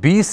20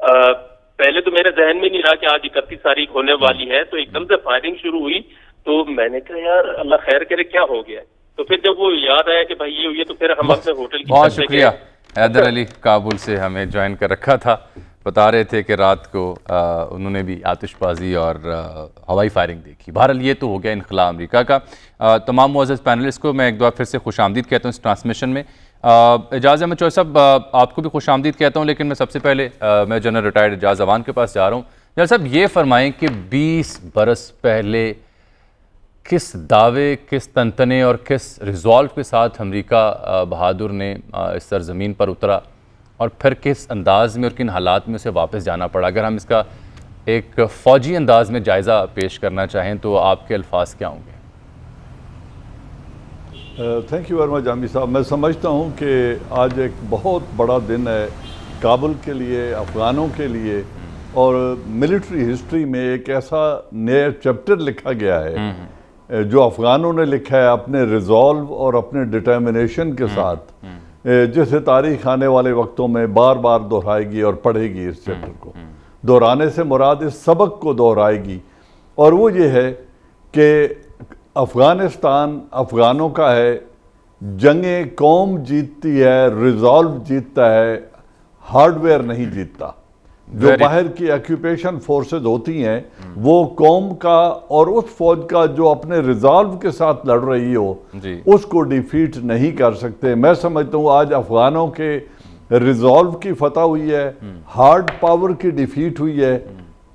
پہلے تو میرے ذہن میں نہیں رہا کہ آج 31 تاریخ ہونے والی ہے، تو ایک دم سے فائرنگ شروع ہوئی تو میں نے کہا یار اللہ خیر کرے کیا ہو گیا. تو پھر جب وہ یاد آیا کہ بھائی یہ ہوئی ہے تو پھر ہم اپنے ہوٹل کی بہت شکریہ حیدر علی کابل سے ہمیں جوائن کر رکھا تھا. بتا رہے تھے کہ رات کو انہوں نے بھی آتش بازی اور ہوائی فائرنگ دیکھی. بہرحال یہ تو ہو گیا انخلاء امریکہ کا. تمام معزز پینلسٹ کو میں ایک بار پھر سے خوش آمدید کہتا ہوں اس ٹرانسمیشن میں. اعجاز احمد چوہے صاحب آپ کو بھی خوش آمدید کہتا ہوں، لیکن میں سب سے پہلے میں جنرل ریٹائرڈ اعجاز اوان کے پاس جا رہا ہوں. جنرل صاحب یہ فرمائیں کہ 20 برس پہلے کس دعوے، کس تنتنے اور کس ریزالو کے ساتھ امریکہ بہادر نے اس سرزمین پر اترا، اور پھر کس انداز میں اور کن حالات میں اسے واپس جانا پڑا؟ اگر ہم اس کا ایک فوجی انداز میں جائزہ پیش کرنا چاہیں تو آپ کے الفاظ کیا ہوں گے؟ تھینک یو ویری مچ جامی صاحب. میں سمجھتا ہوں کہ آج ایک بہت بڑا دن ہے کابل کے لیے، افغانوں کے لیے، اور ملٹری ہسٹری میں ایک ایسا نیا چیپٹر لکھا گیا ہے جو افغانوں نے لکھا ہے اپنے ریزالو اور اپنے ڈٹرمنیشن کے ساتھ، جسے تاریخ آنے والے وقتوں میں بار بار دہرائے گی اور پڑھے گی. اس چیپٹر کو دہرانے سے مراد اس سبق کو دہرائے گی، اور وہ یہ ہے کہ افغانستان افغانوں کا ہے. جنگیں قوم جیتتی ہے، ریزالو جیتتا ہے، ہارڈ ویئر نہیں جیتتا. جو باہر کی ایکوپیشن فورسز ہوتی ہیں وہ قوم کا اور اس فوج کا جو اپنے ریزالو کے ساتھ لڑ رہی ہو اس کو ڈیفیٹ نہیں کر سکتے. میں سمجھتا ہوں آج افغانوں کے ریزالو کی فتح ہوئی ہے، ہارڈ پاور کی ڈیفیٹ ہوئی ہے.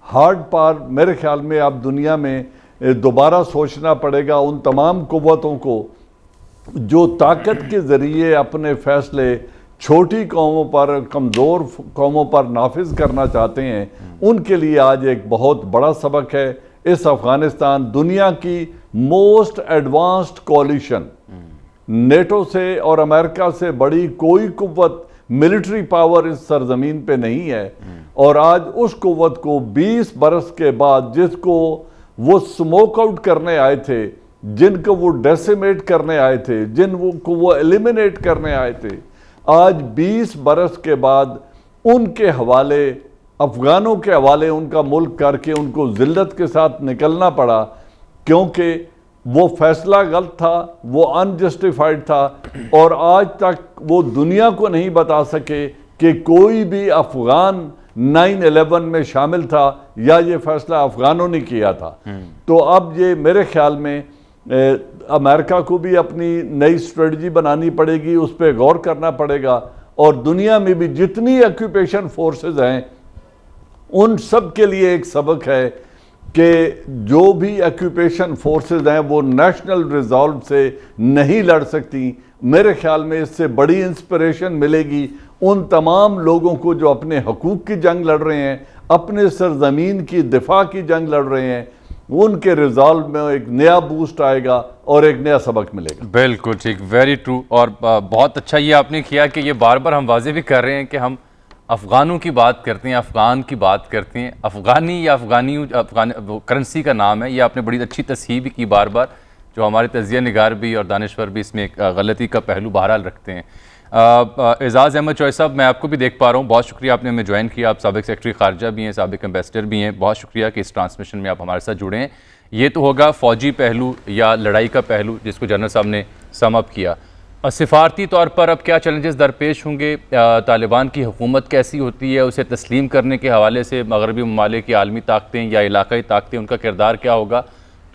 ہارڈ پاور میرے خیال میں اب دنیا میں دوبارہ سوچنا پڑے گا ان تمام قوتوں کو جو طاقت کے ذریعے اپنے فیصلے چھوٹی قوموں پر، کمزور قوموں پر نافذ کرنا چاہتے ہیں. ان کے لیے آج ایک بہت بڑا سبق ہے. اس افغانستان دنیا کی موسٹ ایڈوانسڈ کولیشن، نیٹو سے اور امریکہ سے بڑی کوئی قوت، ملٹری پاور اس سرزمین پہ نہیں ہے. اور آج اس قوت کو 20 برس کے بعد جس کو وہ سموک آؤٹ کرنے آئے تھے، جن کو وہ ڈیسیمیٹ کرنے آئے تھے، جن کو وہ ایلیمنیٹ کرنے آئے تھے، آج 20 برس کے بعد ان کے حوالے، افغانوں کے حوالے ان کا ملک کر کے ان کو ذلت کے ساتھ نکلنا پڑا، کیونکہ وہ فیصلہ غلط تھا، وہ انجسٹیفائڈ تھا. اور آج تک وہ دنیا کو نہیں بتا سکے کہ کوئی بھی افغان 9/11 میں شامل تھا یا یہ فیصلہ افغانوں نے کیا تھا. تو اب یہ میرے خیال میں امریکہ کو بھی اپنی نئی اسٹریٹجی بنانی پڑے گی، اس پہ غور کرنا پڑے گا. اور دنیا میں بھی جتنی ایکوپیشن فورسز ہیں ان سب کے لیے ایک سبق ہے کہ جو بھی ایکوپیشن فورسز ہیں وہ نیشنل ریزالو سے نہیں لڑ سکتی. میرے خیال میں اس سے بڑی انسپریشن ملے گی ان تمام لوگوں کو جو اپنے حقوق کی جنگ لڑ رہے ہیں، اپنے سرزمین کی دفاع کی جنگ لڑ رہے ہیں. ان کے ریزالو میں ایک نیا بوسٹ آئے گا اور ایک نیا سبق ملے گا. بالکل ٹھیک، ویری ٹرو. اور بہت اچھا یہ آپ نے کیا کہ یہ بار بار ہم واضح بھی کر رہے ہیں کہ ہم افغانوں کی بات کرتے ہیں، افغان کی بات کرتے ہیں. افغانی یا افغانی کرنسی کا نام ہے، یہ آپ نے بڑی اچھی تصحیح بھی کی بار بار، جو ہمارے تجزیہ نگار بھی اور دانشور بھی اس میں ایک غلطی کا پہلو بہرحال رکھتے ہیں. اعجاز احمد چوہے صاحب، میں آپ کو بھی دیکھ پا رہا ہوں، بہت شکریہ آپ نے ہمیں جوائن کیا. آپ سابق سیکرٹری خارجہ بھی ہیں، سابق ایمبیسڈر بھی ہیں. بہت شکریہ کہ اس ٹرانسمیشن میں آپ ہمارے ساتھ جڑے ہیں. یہ تو ہوگا فوجی پہلو یا لڑائی کا پہلو جس کو جنرل صاحب نے سم اپ کیا. سفارتی طور پر اب کیا چیلنجز درپیش ہوں گے؟ طالبان کی حکومت کیسی ہوتی ہے؟ اسے تسلیم کرنے کے حوالے سے مغربی ممالک کی عالمی طاقتیں یا علاقائی طاقتیں، ان کا کردار کیا ہوگا؟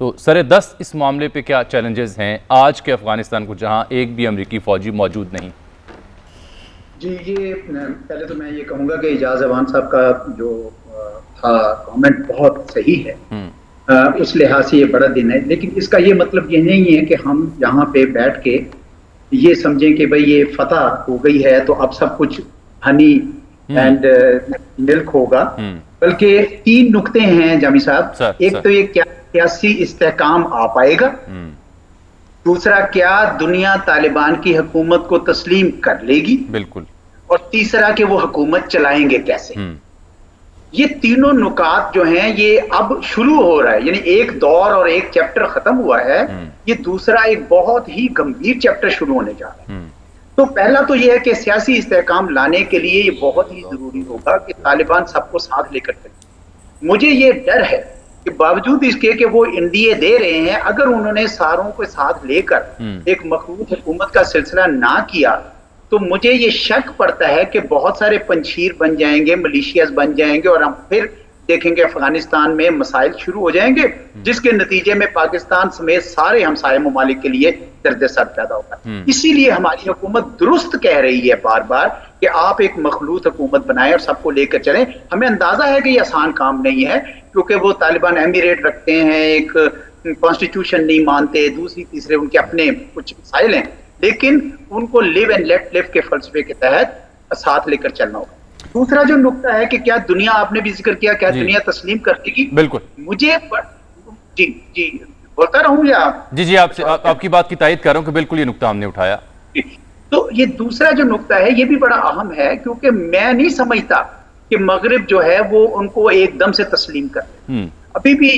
تو سر دست اس معاملے پہ کیا چیلنجز ہیں آج کے افغانستان کو جہاں ایک بھی امریکی فوجی موجود نہیں؟ جی، یہ پہلے تو میں یہ کہوں گا کہ اعجاز اوان صاحب کا جو تھا کامنٹ بہت صحیح ہے. اس لحاظ سے یہ بڑا دن ہے، لیکن اس کا یہ مطلب یہ نہیں ہے کہ ہم یہاں پہ بیٹھ کے یہ سمجھیں کہ بھئی یہ فتح ہو گئی ہے تو اب سب کچھ ہنی اینڈ ملک ہوگا. بلکہ 3 نقطے ہیں جامی صاحب. ایک تو یہ سیاسی استحکام آ پائے گا، دوسرا کیا دنیا طالبان کی حکومت کو تسلیم کر لے گی، بالکل، اور تیسرا کہ وہ حکومت چلائیں گے کیسے. یہ تینوں نکات جو ہیں یہ اب شروع ہو رہا ہے، یعنی ایک دور اور ایک چیپٹر ختم ہوا ہے، یہ دوسرا ایک بہت ہی گمبھیر چیپٹر شروع ہونے جا رہا ہے. تو پہلا تو یہ ہے کہ سیاسی استحکام لانے کے لیے یہ بہت ہی ضروری ہوگا کہ طالبان سب کو ساتھ لے کر چلیں۔ مجھے یہ ڈر ہے کہ باوجود اس کے کہ وہ NDA دے رہے ہیں، اگر انہوں نے ساروں کو ساتھ لے کر ایک مخلوط حکومت کا سلسلہ نہ کیا تو مجھے یہ شک پڑتا ہے کہ بہت سارے پنچیر بن جائیں گے، ملیشیاز بن جائیں گے، اور ہم پھر دیکھیں گے افغانستان میں مسائل شروع ہو جائیں گے، جس کے نتیجے میں پاکستان سمیت سارے ہمسائے ممالک کے لیے درد سر پیدا ہوگا۔ اسی لیے ہماری حکومت درست کہہ رہی ہے بار بار کہ آپ ایک مخلوط حکومت بنائیں اور سب کو لے کر چلیں۔ ہمیں اندازہ ہے کہ یہ آسان کام نہیں ہے، کیونکہ وہ طالبان ایمریٹ رکھتے ہیں، ایک کانسٹیٹیوشن نہیں مانتے، دوسری تیسرے ان کے اپنے کچھ مسائل ہیں، لیکن ان کو لیو اینڈ لیٹ لیو کے فلسفے کے تحت ساتھ لے کر چلنا ہوگا۔ دوسرا جو نقطہ ہے کہ کیا دنیا، آپ نے بھی ذکر کیا، کیا دنیا تسلیم کر دے گی؟ بالکل، مجھے جی بولتا رہوں یا جی آپ کی بات کی تائید کر رہا ہوں کہ بالکل یہ نقطہ ہم نے اٹھایا۔ تو یہ دوسرا جو نقطہ ہے یہ بھی بڑا اہم ہے، کیونکہ میں نہیں سمجھتا کہ مغرب جو ہے وہ ان کو ایک دم سے تسلیم کر دے۔ ابھی بھی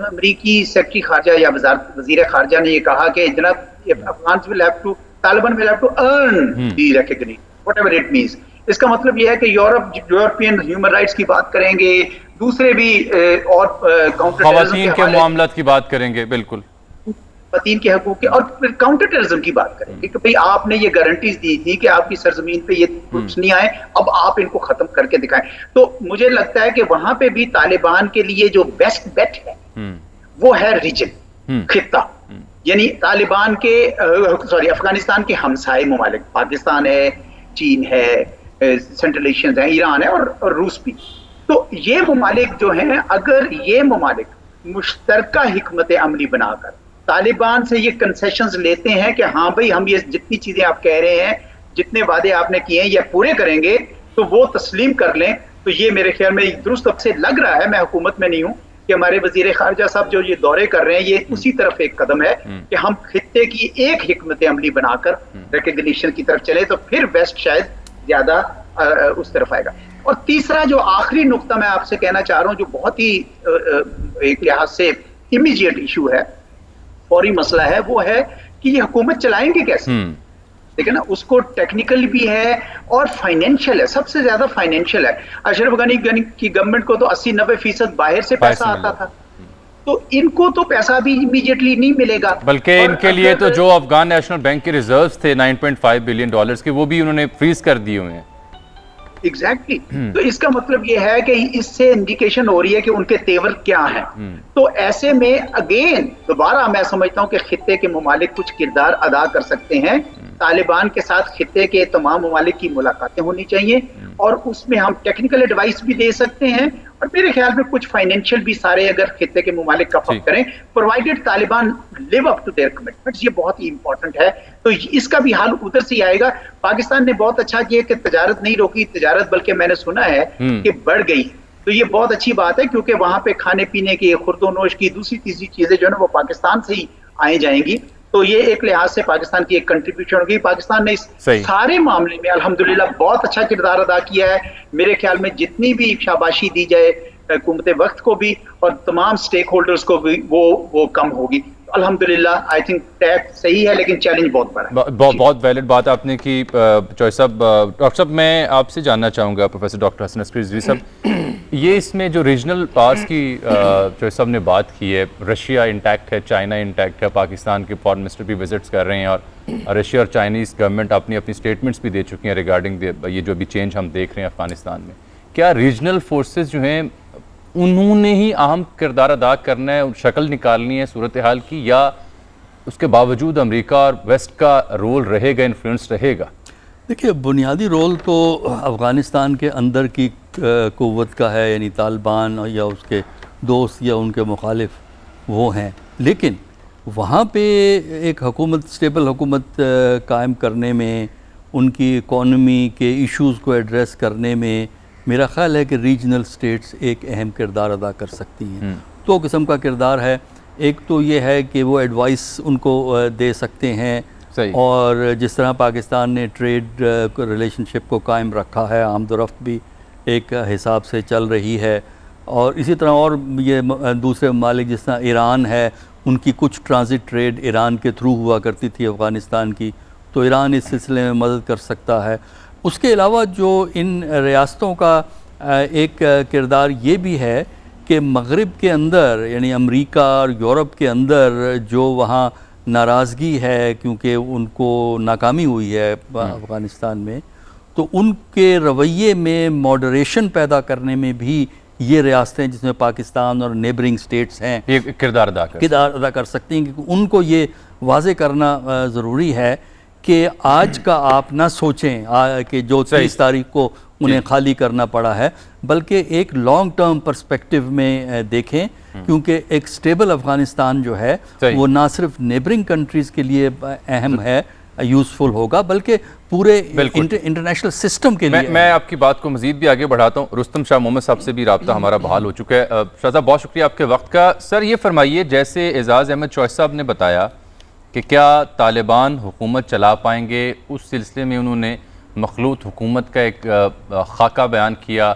امریکی سیکرٹری خارجہ یا وزیر خارجہ نے یہ کہا کہ جناب افغانز will have to Taliban will have to earn the recognition whatever it means۔ اس کا مطلب یہ ہے کہ یورپین ہیومن رائٹس کی بات کریں گے، دوسرے بھی اور خواتین کے معاملات کی بات کریں گے، بالکل خواتین کے حقوق کی، اور پھر کاؤنٹر ٹیررزم کی بات کریں گے کہ بھئی آپ نے یہ گارنٹیز دی تھی کہ آپ کی سرزمین پہ یہ گروپس نہیں آئے، اب آپ ان کو ختم کر کے دکھائیں۔ تو مجھے لگتا ہے کہ وہاں پہ بھی طالبان کے لیے جو بیسٹ بیٹ ہے وہ ہے ریجن، خطہ، یعنی طالبان کے افغانستان کے ہمسائے ممالک، پاکستان ہے، چین ہے، سینٹرل ایشینز ہیں، ایران ہے اور روس بھی۔ تو یہ ممالک جو ہیں، اگر یہ ممالک مشترکہ حکمت عملی بنا کر طالبان سے یہ کنسیشنز لیتے ہیں کہ ہاں بھئی ہم یہ جتنی چیزیں آپ کہہ رہے ہیں، جتنے وعدے آپ نے کیے ہیں یہ پورے کریں گے، تو وہ تسلیم کر لیں، تو یہ میرے خیال میں درست اب سے لگ رہا ہے، میں حکومت میں نہیں ہوں، کہ ہمارے وزیر خارجہ صاحب جو یہ دورے کر رہے ہیں یہ اسی طرف ایک قدم ہے کہ ہم خطے کی ایک حکمت عملی بنا کر ریکگنیشن کی طرف چلیں، تو پھر ویسٹ شاید زیادہ اس طرف آئے گا۔ اور تیسرا جو آخری نقطہ میں آپ سے کہنا چاہ رہا ہوں، جو بہت ہی ایک لحاظ سے امیجیٹ ایشو ہے، فوری مسئلہ ہے، وہ ہے کہ یہ حکومت چلائیں گے کیسے؟ لیکن اس کو ٹیکنیکل بھی ہے اور فائنینشیل ہے، سب سے زیادہ فائنینشیل ہے۔ اشرف غنی کی گورنمنٹ کو تو 80-90% باہر سے پیسہ آتا تھا، تو ان کو تو پیسہ بھی امیڈیٹلی نہیں ملے گا، بلکہ ان کے لیے تو جو افغان نیشنل بینک کے ریزروز تھے $9.5 بلین کے، وہ بھی انہوں نے فریز کر دیے ہوئے ہیں۔ ایگزیکٹلی، تو اس کا مطلب یہ ہے کہ اس سے انڈیکیشن ہو رہی ہے کہ ان کے تیور کیا ہیں۔ تو ایسے میں اگین دوبارہ میں سمجھتا ہوں کہ خطے کے ممالک کچھ کردار ادا کر سکتے ہیں، طالبان کے ساتھ خطے کے تمام ممالک کی ملاقاتیں ہونی چاہیے، اور اس میں ہم ٹیکنیکل ایڈوائس بھی دے سکتے ہیں، اور میرے خیال میں کچھ فائنینشیل بھی سارے اگر خطے کے ممالک کپ اپ کریں، provided Taliban live up to their commitments, یہ بہت ہی امپورٹنٹ ہے۔ تو اس کا بھی حال ادھر سے ہی آئے گا۔ پاکستان نے بہت اچھا کیا کہ تجارت نہیں روکی، تجارت بلکہ میں نے سنا ہے کہ بڑھ گئی، تو یہ بہت اچھی بات ہے، کیونکہ وہاں پہ کھانے پینے کی، خورد و نوش کی دوسری تیسری چیزیں جو ہے نا وہ پاکستان سے ہی آئے جائیں گی، تو یہ ایک لحاظ سے پاکستان کی ایک کنٹریبیوشن ہوگی۔ پاکستان نے اس سارے معاملے میں الحمدللہ بہت اچھا کردار ادا کیا ہے۔ میرے خیال میں جتنی بھی شاباشی دی جائے حکومت وقت کو بھی اور تمام سٹیک ہولڈرز کو بھی وہ کم ہوگی۔ الحمدللہ آئی تھنک ٹیک صحیح ہے، لیکن چیلنج بہت بڑا ہے۔ بہت ویلڈ بات آپ نے کی چوہے صاحب۔ ڈاکٹر صاحب میں آپ سے جاننا چاہوں گا، پروفیسر ڈاکٹر حسن عسکری رضوی صاحب، یہ اس میں جو ریجنل پاورز کی چوہے صاحب نے بات کی ہے، رشیا انٹیکٹ ہے، چائنا انٹیکٹ ہے، پاکستان کے فارن منسٹر بھی وزٹس کر رہے ہیں، اور رشیا اور چائنیز گورنمنٹ اپنی اسٹیٹمنٹس بھی دے چکی ہیں ریگارڈنگ یہ جو ابھی چینج ہم دیکھ رہے ہیں افغانستان میں۔ کیا ریجنل فورسز جو ہیں انہوں نے ہی اہم کردار ادا کرنا ہے، شکل نکالنی ہے صورتحال کی، یا اس کے باوجود امریکہ اور ویسٹ کا رول رہے گا، انفلوئنس رہے گا؟ دیکھیے، بنیادی رول تو افغانستان کے اندر کی قوت کا ہے، یعنی طالبان یا اس کے دوست یا ان کے مخالف وہ ہیں، لیکن وہاں پہ ایک حکومت، اسٹیبل حکومت قائم کرنے میں، ان کی اکانومی کے ایشوز کو ایڈریس کرنے میں میرا خیال ہے کہ ریجنل سٹیٹس ایک اہم کردار ادا کر سکتی ہیں۔ دو قسم کا کردار ہے، ایک تو یہ ہے کہ وہ ایڈوائس ان کو دے سکتے ہیں، اور جس طرح پاکستان نے ٹریڈ ریلیشن شپ کو قائم رکھا ہے، آمد و رفت بھی ایک حساب سے چل رہی ہے، اور اسی طرح اور یہ دوسرے ممالک جس طرح ایران ہے، ان کی کچھ ٹرانزٹ ٹریڈ ایران کے تھرو ہوا کرتی تھی افغانستان کی، تو ایران اس سلسلے میں مدد کر سکتا ہے۔ اس کے علاوہ جو ان ریاستوں کا ایک کردار یہ بھی ہے کہ مغرب کے اندر یعنی امریکہ اور یورپ کے اندر جو وہاں ناراضگی ہے کیونکہ ان کو ناکامی ہوئی ہے افغانستان میں، تو ان کے رویے میں ماڈریشن پیدا کرنے میں بھی یہ ریاستیں جس میں پاکستان اور نیبرنگ سٹیٹس ہیں یہ کردار ادا کر سکتی ہیں، کیونکہ ان کو یہ واضح کرنا ضروری ہے کہ آج کا آپ نہ سوچیں کہ جو 30 تاریخ کو انہیں خالی کرنا پڑا ہے، بلکہ ایک لانگ ٹرم پرسپیکٹیو میں دیکھیں، کیونکہ ایک سٹیبل افغانستان جو ہے وہ نہ صرف نیبرنگ کنٹریز کے لیے اہم ہے، یوزفل ہوگا، بلکہ پورے انٹرنیشنل سسٹم کے لیے۔ میں آپ کی بات کو مزید بھی آگے بڑھاتا ہوں۔ رستم شاہ محمد صاحب سے بھی رابطہ ہمارا بحال ہو چکا ہے۔ شاہ صاحب بہت شکریہ آپ کے وقت کا۔ سر یہ فرمائیے، جیسے اعزاز احمد چوہش صاحب نے بتایا کہ کیا طالبان حکومت چلا پائیں گے، اس سلسلے میں انہوں نے مخلوط حکومت کا ایک خاکہ بیان کیا،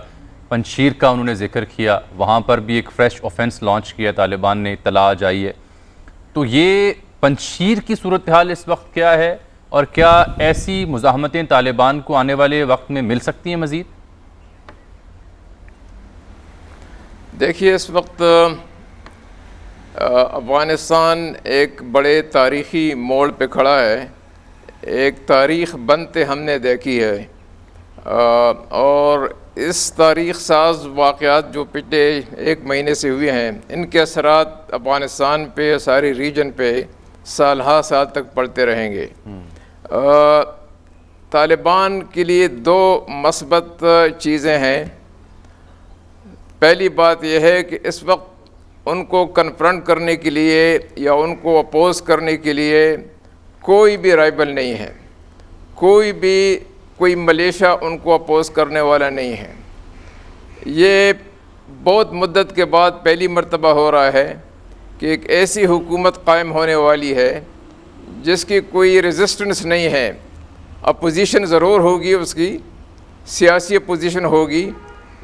پنجشیر کا انہوں نے ذکر کیا، وہاں پر بھی ایک فریش آفینس لانچ کیا طالبان نے، اطلاع جائی ہے۔ تو یہ پنجشیر کی صورتحال اس وقت کیا ہے، اور کیا ایسی مزاحمتیں طالبان کو آنے والے وقت میں مل سکتی ہیں مزید؟ دیکھیے، اس وقت افغانستان ایک بڑے تاریخی موڑ پہ کھڑا ہے۔ ایک تاریخ بنتے ہم نے دیکھی ہے، اور اس تاریخ ساز واقعات جو پچھلے 1 مہینے سے ہوئے ہیں، ان کے اثرات افغانستان پہ، ساری ریجن پہ سال ہا سال تک پڑتے رہیں گے۔ طالبان کے لیے 2 مثبت چیزیں ہیں۔ پہلی بات یہ ہے کہ اس وقت ان کو کنفرنٹ کرنے کے لیے یا ان کو اپوز کرنے کے لیے کوئی بھی رائبل نہیں ہے، کوئی ملیشیا ان کو اپوز کرنے والا نہیں ہے۔ یہ بہت مدت کے بعد پہلی مرتبہ ہو رہا ہے کہ ایک ایسی حکومت قائم ہونے والی ہے جس کی کوئی ریزسٹنس نہیں ہے۔ اپوزیشن ضرور ہوگی، اس کی سیاسی اپوزیشن ہوگی،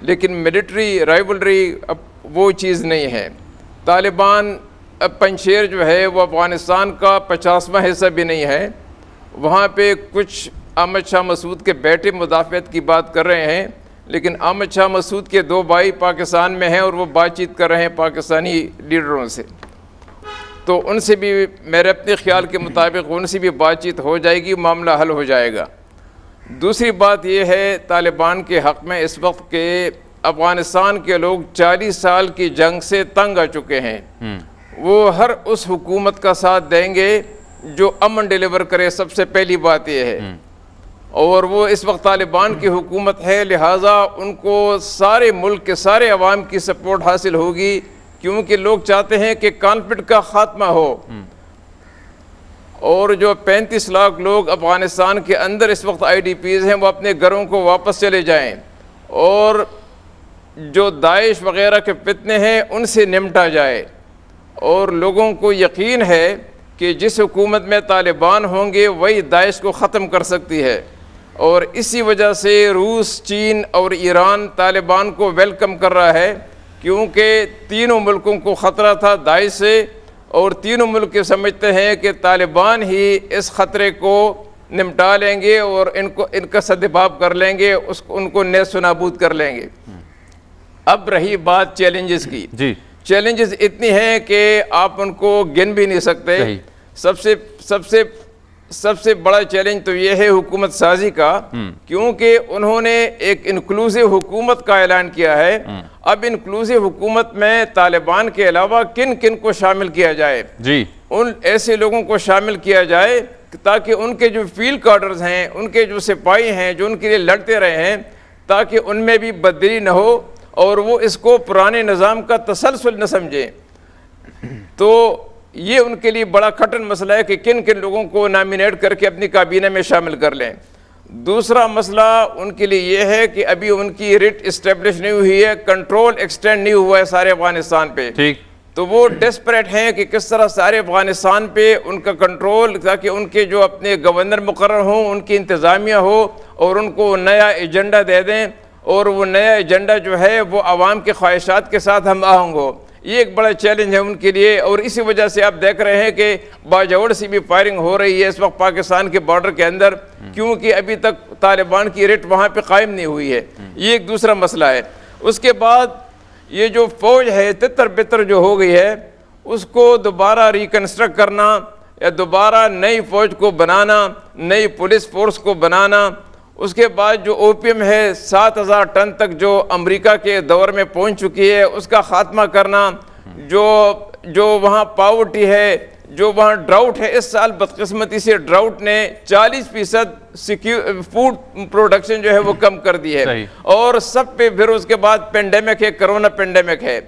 لیکن ملٹری رائولری وہ چیز نہیں ہے۔ طالبان پنجشیر جو ہے وہ افغانستان کا 50واں حصہ بھی نہیں ہے۔ وہاں پہ کچھ احمد شاہ مسعود کے بیٹے مدافعت کی بات کر رہے ہیں، لیکن احمد شاہ مسعود کے 2 بھائی پاکستان میں ہیں اور وہ بات چیت کر رہے ہیں پاکستانی لیڈروں سے، تو ان سے بھی میرے اپنے خیال کے مطابق ان سے بھی بات چیت ہو جائے گی، معاملہ حل ہو جائے گا۔ دوسری بات یہ ہے طالبان کے حق میں اس وقت کہ افغانستان کے لوگ 40 سال کی جنگ سے تنگ آ چکے ہیں۔ وہ ہر اس حکومت کا ساتھ دیں گے جو امن ڈیلیور کرے، سب سے پہلی بات یہ ہے، اور وہ اس وقت طالبان کی حکومت ہے، لہٰذا ان کو سارے ملک کے سارے عوام کی سپورٹ حاصل ہوگی، کیونکہ لوگ چاہتے ہیں کہ کانفلکٹ کا خاتمہ ہو، اور جو 35 لاکھ لوگ افغانستان کے اندر اس وقت IDPs ہیں وہ اپنے گھروں کو واپس چلے جائیں، اور جو داعش وغیرہ کے فتنے ہیں ان سے نمٹا جائے۔ اور لوگوں کو یقین ہے کہ جس حکومت میں طالبان ہوں گے وہی داعش کو ختم کر سکتی ہے، اور اسی وجہ سے روس، چین اور ایران طالبان کو ویلکم کر رہا ہے، کیونکہ تینوں ملکوں کو خطرہ تھا داعش سے، اور تینوں ملک سمجھتے ہیں کہ طالبان ہی اس خطرے کو نمٹا لیں گے اور ان کا سدباب کر لیں گے، ان کو نیست و نابود کر لیں گے۔ اب رہی بات چیلنجز کی، جی چیلنجز اتنی ہیں کہ آپ ان کو گن بھی نہیں سکتے۔ سب سے بڑا چیلنج تو یہ ہے حکومت سازی کا، کیونکہ انہوں نے ایک انکلوسیو حکومت کا اعلان کیا ہے۔ اب انکلوسیو حکومت میں طالبان کے علاوہ کن کن کو شامل کیا جائے؟ جی ان ایسے لوگوں کو شامل کیا جائے تاکہ ان کے جو فیلڈ کارڈرز ہیں، ان کے جو سپاہی ہیں جو ان کے لیے لڑتے رہے ہیں، تاکہ ان میں بھی بددلی نہ ہو اور وہ اس کو پرانے نظام کا تسلسل نہ سمجھیں۔ تو یہ ان کے لیے بڑا کٹن مسئلہ ہے کہ کن کن لوگوں کو نامینیٹ کر کے اپنی کابینہ میں شامل کر لیں۔ دوسرا مسئلہ ان کے لیے یہ ہے کہ ابھی ان کی ریٹ اسٹیبلش نہیں ہوئی ہے، کنٹرول ایکسٹینڈ نہیں ہوا ہے سارے افغانستان پہ، تو وہ ڈیسپریٹ ہیں کہ کس طرح سارے افغانستان پہ ان کا کنٹرول، تاکہ ان کے جو اپنے گورنر مقرر ہوں، ان کی انتظامیہ ہو اور ان کو نیا ایجنڈا دے دیں، اور وہ نیا ایجنڈا جو ہے وہ عوام کے خواہشات کے ساتھ ہم آہنگ ہو۔ یہ ایک بڑا چیلنج ہے ان کے لیے، اور اسی وجہ سے آپ دیکھ رہے ہیں کہ باجوڑ سے بھی فائرنگ ہو رہی ہے اس وقت پاکستان کے بارڈر کے اندر، کیونکہ ابھی تک طالبان کی ریٹ وہاں پہ قائم نہیں ہوئی ہے. یہ ایک دوسرا مسئلہ ہے. اس کے بعد یہ جو فوج ہے تتر بتر جو ہو گئی ہے، اس کو دوبارہ ریکنسٹرکٹ کرنا یا دوبارہ نئی فوج کو بنانا، نئی پولیس فورس کو بنانا. اس کے بعد جو اوپیم ہے 7,000 ٹن تک جو امریکہ کے دور میں پہنچ چکی ہے، اس کا خاتمہ کرنا. جو وہاں پاورٹی ہے، جو وہاں ڈراؤٹ ہے، اس سال بدقسمتی سے ڈراؤٹ نے 40% فوڈ پروڈکشن جو ہے وہ کم کر دی ہے. اور سب پہ پھر اس کے بعد پینڈیمک ہے، کرونا پینڈیمک ہے.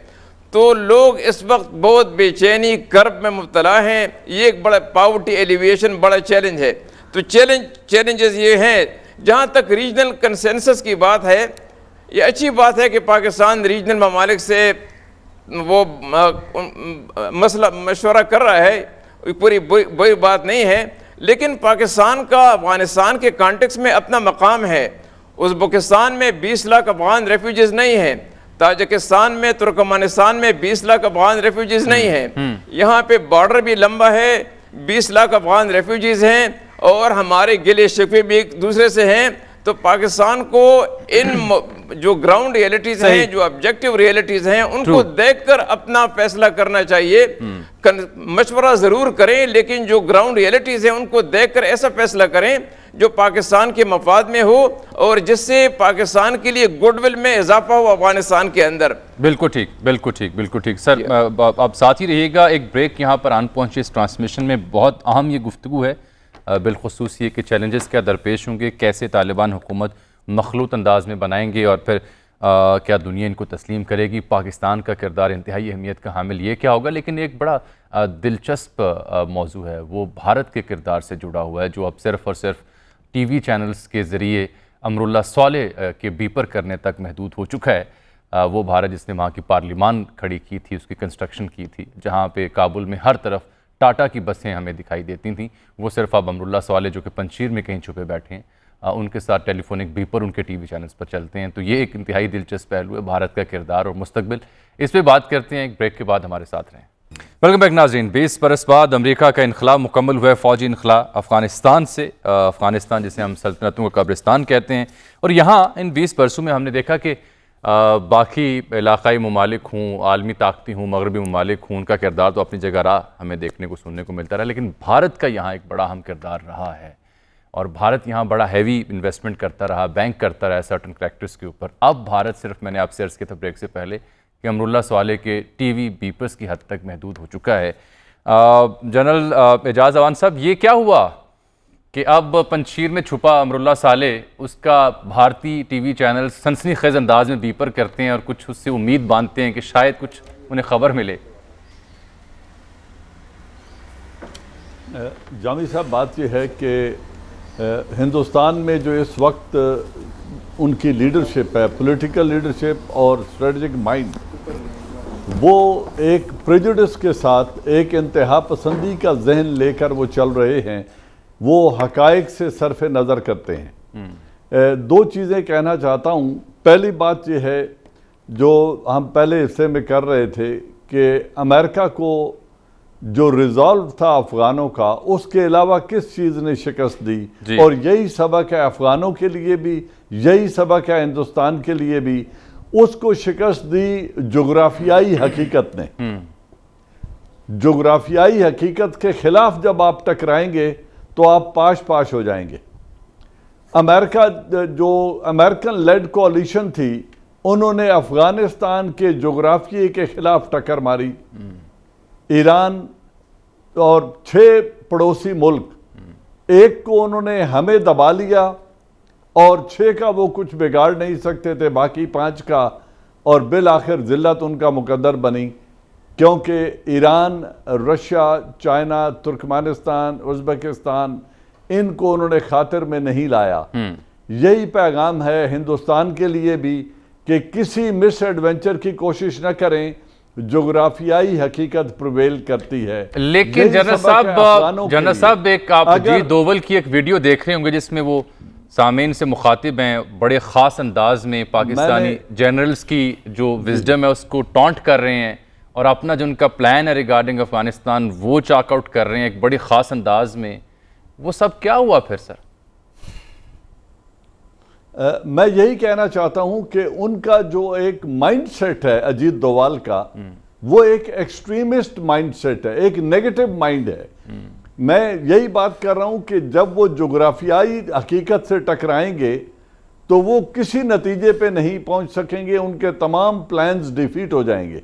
تو لوگ اس وقت بہت بے چینی کرب میں مبتلا ہیں. یہ ایک بڑا پاورٹی ایلیویشن بڑا چیلنج ہے. تو چیلنجز یہ ہیں. جہاں تک ریجنل کنسنسس کی بات ہے، یہ اچھی بات ہے کہ پاکستان ریجنل ممالک سے وہ مسئلہ مشورہ کر رہا ہے، پوری بری بات نہیں ہے. لیکن پاکستان کا افغانستان کے کانٹیکس میں اپنا مقام ہے. ازبکستان میں 20 لاکھ افغان ریفیوجیز نہیں ہیں، تاجکستان میں، ترکمانستان میں 20 لاکھ افغان ریفیوجیز نہیں ہیں. یہاں پہ بارڈر بھی لمبا ہے، 20 لاکھ افغان ریفیوجیز ہیں، اور ہمارے گلے شکوے بھی ایک دوسرے سے ہیں. تو پاکستان کو ان جو گراؤنڈ ریئلٹیز ہیں، جو آبجیکٹیو ریئلٹیز ہیں، ان کو دیکھ کر اپنا فیصلہ کرنا چاہیے. مشورہ ضرور کریں، لیکن جو گراؤنڈ ریئلٹیز ہیں ان کو دیکھ کر ایسا فیصلہ کریں جو پاکستان کے مفاد میں ہو، اور جس سے پاکستان کے لیے گڈ ول میں اضافہ ہو افغانستان کے اندر. بالکل ٹھیک، بالکل ٹھیک، بالکل ٹھیک. سر آپ ساتھ ہی رہیے گا. ایک بریک یہاں پر آن پہنچے. اس ٹرانسمیشن میں بہت اہم یہ گفتگو ہے، بالخصوص یہ کہ چیلنجز کیا درپیش ہوں گے، کیسے طالبان حکومت مخلوط انداز میں بنائیں گے، اور پھر کیا دنیا ان کو تسلیم کرے گی. پاکستان کا کردار انتہائی اہمیت کا حامل یہ کیا ہوگا. لیکن ایک بڑا دلچسپ موضوع ہے، وہ بھارت کے کردار سے جڑا ہوا ہے، جو اب صرف اور صرف ٹی وی چینلز کے ذریعے امراللہ صالح کے بیپر کرنے تک محدود ہو چکا ہے. وہ بھارت جس نے وہاں کی پارلیمان کھڑی کی تھی، اس کی کنسٹرکشن کی تھی، جہاں پہ کابل میں ہر طرف ٹاٹا کی بسیں ہمیں دکھائی دیتی تھیں، وہ صرف اب امراللہ صالح جو کہ پنجشیر میں کہیں چھپے بیٹھے ہیں، ان کے ساتھ ٹیلی فونک بیپر ان کے ٹی وی چینلز پر چلتے ہیں. تو یہ ایک انتہائی دلچسپ پہلو ہے بھارت کا کردار اور مستقبل. اس پہ بات کرتے ہیں. ایک بریک کے بعد ہمارے ساتھ رہیں. ویلکم بیک ناظرین. 20 برس بعد امریکہ کا انخلا مکمل ہوا ہے، فوجی انخلا افغانستان سے. افغانستان جسے ہم سلطنتوں کا قبرستان کہتے ہیں. اور یہاں ان 20 برسوں میں ہم نے دیکھا کہ باقی علاقائی ممالک ہوں، عالمی طاقتیں ہوں، مغربی ممالک ہوں، ان کا کردار تو اپنی جگہ رہا، ہمیں دیکھنے کو سننے کو ملتا رہا. لیکن بھارت کا یہاں ایک بڑا اہم کردار رہا ہے، اور بھارت یہاں بڑا ہیوی انویسٹمنٹ کرتا رہا، بینک کرتا رہا سرٹن کریکٹرز کے اوپر. اب بھارت صرف، میں نے آپ سے عرض کیا تھا بریک سے پہلے، کہ امراللہ صالح کے ٹی وی بیپرز کی حد تک محدود ہو چکا ہے. جنرل اعجاز اعوان صاحب، یہ کیا ہوا کہ اب پنجشیر میں چھپا امراللہ صالح، اس کا بھارتی ٹی وی چینل سنسنی خیز انداز میں بیپر کرتے ہیں، اور کچھ اس سے امید باندھتے ہیں کہ شاید کچھ انہیں خبر ملے؟ جامی صاحب، بات یہ ہے کہ ہندوستان میں جو اس وقت ان کی لیڈرشپ ہے، پولیٹیکل لیڈرشپ اور اسٹریٹجک مائنڈ، وہ ایک پریجوڈس کے ساتھ ایک انتہا پسندی کا ذہن لے کر وہ چل رہے ہیں. وہ حقائق سے صرف نظر کرتے ہیں. دو چیزیں کہنا چاہتا ہوں. پہلی بات یہ ہے جو ہم پہلے حصے میں کر رہے تھے کہ امریکہ کو جو ریزالو تھا افغانوں کا، اس کے علاوہ کس چیز نے شکست دی. اور یہی سبق ہے افغانوں کے لیے بھی، یہی سبق ہے ہندوستان کے لیے بھی. اس کو شکست دی جغرافیائی حقیقت نے. جغرافیائی حقیقت کے خلاف جب آپ ٹکرائیں گے تو آپ پاش ہو جائیں گے. امریکہ جو امریکن لیڈ کولیشن تھی، انہوں نے افغانستان کے جغرافیے کے خلاف ٹکر ماری. ایران اور 6 پڑوسی ملک، ایک کو انہوں نے ہمیں دبا لیا، اور 6 کا وہ کچھ بگاڑ نہیں سکتے تھے، باقی 5 کا، اور بالآخر ذلت ان کا مقدر بنی. کیونکہ Iran, Russia, China, Turkmenistan, Uzbekistan, ان کو انہوں نے خاطر میں نہیں لایا. یہی پیغام ہے ہندوستان کے لیے بھی کہ کسی مس ایڈونچر کی کوشش نہ کریں. جغرافیائی حقیقت پرویل کرتی ہے. لیکن جنرل صاحب ایک آپ اجیت دوول کی ایک ویڈیو دیکھ رہے ہوں گے جس میں وہ سامعین سے مخاطب ہیں، بڑے خاص انداز میں پاکستانی جنرلز کی جو وزڈم ہے اس کو ٹانٹ کر رہے ہیں، اور اپنا جو ان کا پلان ہے ریگارڈنگ افغانستان وہ چاک آؤٹ کر رہے ہیں ایک بڑی خاص انداز میں، وہ سب کیا ہوا پھر سر؟ میں یہی کہنا چاہتا ہوں کہ ان کا جو ایک مائنڈ سیٹ ہے اجیت دووال کا، وہ ایک ایکسٹریمسٹ مائنڈ سیٹ ہے، ایک نیگیٹو مائنڈ ہے۔ میں یہی بات کر رہا ہوں کہ جب وہ جغرافیائی حقیقت سے ٹکرائیں گے تو وہ کسی نتیجے پہ نہیں پہنچ سکیں گے، ان کے تمام پلانز ڈیفیٹ ہو جائیں گے۔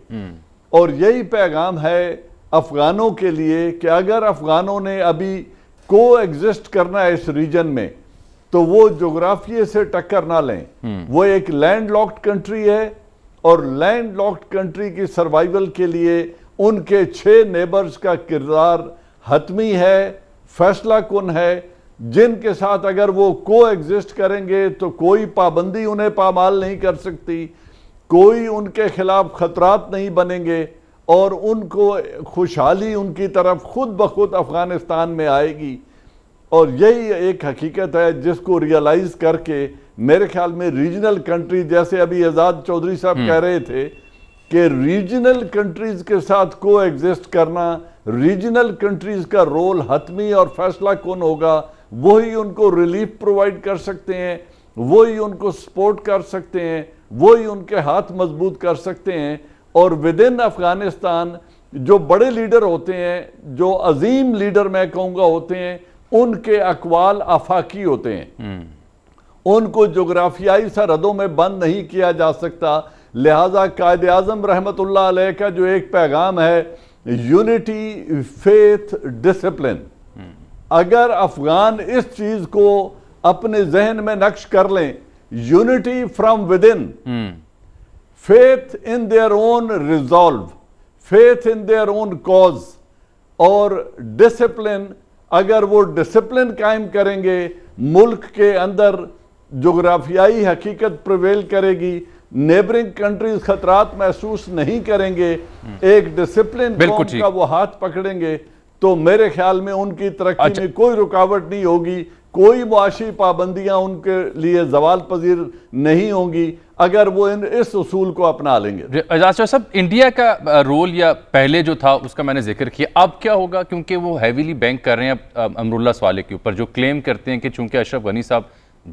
اور یہی پیغام ہے افغانوں کے لیے کہ اگر افغانوں نے ابھی کو ایگزسٹ کرنا ہے اس ریجن میں تو وہ جغرافیے سے ٹکر نہ لیں۔ وہ ایک لینڈ لاکڈ کنٹری ہے، اور لینڈ لاکڈ کنٹری کی سروائیول کے لیے ان کے 6 نیبرز کا کردار حتمی ہے، فیصلہ کن ہے، جن کے ساتھ اگر وہ کو ایگزسٹ کریں گے تو کوئی پابندی انہیں پامال نہیں کر سکتی، کوئی ان کے خلاف خطرات نہیں بنیں گے، اور ان کو خوشحالی ان کی طرف خود بخود افغانستان میں آئے گی۔ اور یہی ایک حقیقت ہے جس کو ریئلائز کر کے میرے خیال میں ریجنل کنٹری، جیسے ابھی اعزاز چودھری صاحب کہہ رہے تھے کہ ریجنل کنٹریز کے ساتھ کو ایگزسٹ کرنا، ریجنل کنٹریز کا رول حتمی اور فیصلہ کن ہوگا۔ وہی ان کو ریلیف پرووائڈ کر سکتے ہیں، وہی ان کو سپورٹ کر سکتے ہیں، وہی ان کے ہاتھ مضبوط کر سکتے ہیں۔ اور ودن افغانستان جو بڑے لیڈر ہوتے ہیں، جو عظیم لیڈر میں کہوں گا ہوتے ہیں، ان کے اقوال آفاقی ہوتے ہیں، ان کو جغرافیائی سرحدوں میں بند نہیں کیا جا سکتا۔ لہٰذا قائد اعظم رحمت اللہ علیہ کا جو ایک پیغام ہے، یونٹی، فیتھ، ڈسپلن، اگر افغان اس چیز کو اپنے ذہن میں نقش کر لیں، unity from within, faith in their own resolve, faith in their own cause، اور ڈسپلن، اگر وہ ڈسپلن قائم کریں گے، ملک کے اندر جغرافیائی حقیقت پریویل کرے گی، نیبرنگ کنٹریز خطرات محسوس نہیں کریں گے، ایک ڈسپلن قوم کا وہ ہاتھ پکڑیں گے، تو میرے خیال میں ان کی ترقی میں کوئی رکاوٹ نہیں ہوگی، کوئی معاشی پابندیاں ان کے لیے زوال پذیر نہیں ہوں گی اگر وہ اس اصول کو اپنا لیں گے۔ اعجاز شاہ صاحب، انڈیا کا رول یا پہلے جو تھا اس کا میں نے ذکر کیا، اب کیا ہوگا؟ کیونکہ وہ ہیویلی بینک کر رہے ہیں امراللہ صالح کے اوپر، جو کلیم کرتے ہیں کہ چونکہ اشرف غنی صاحب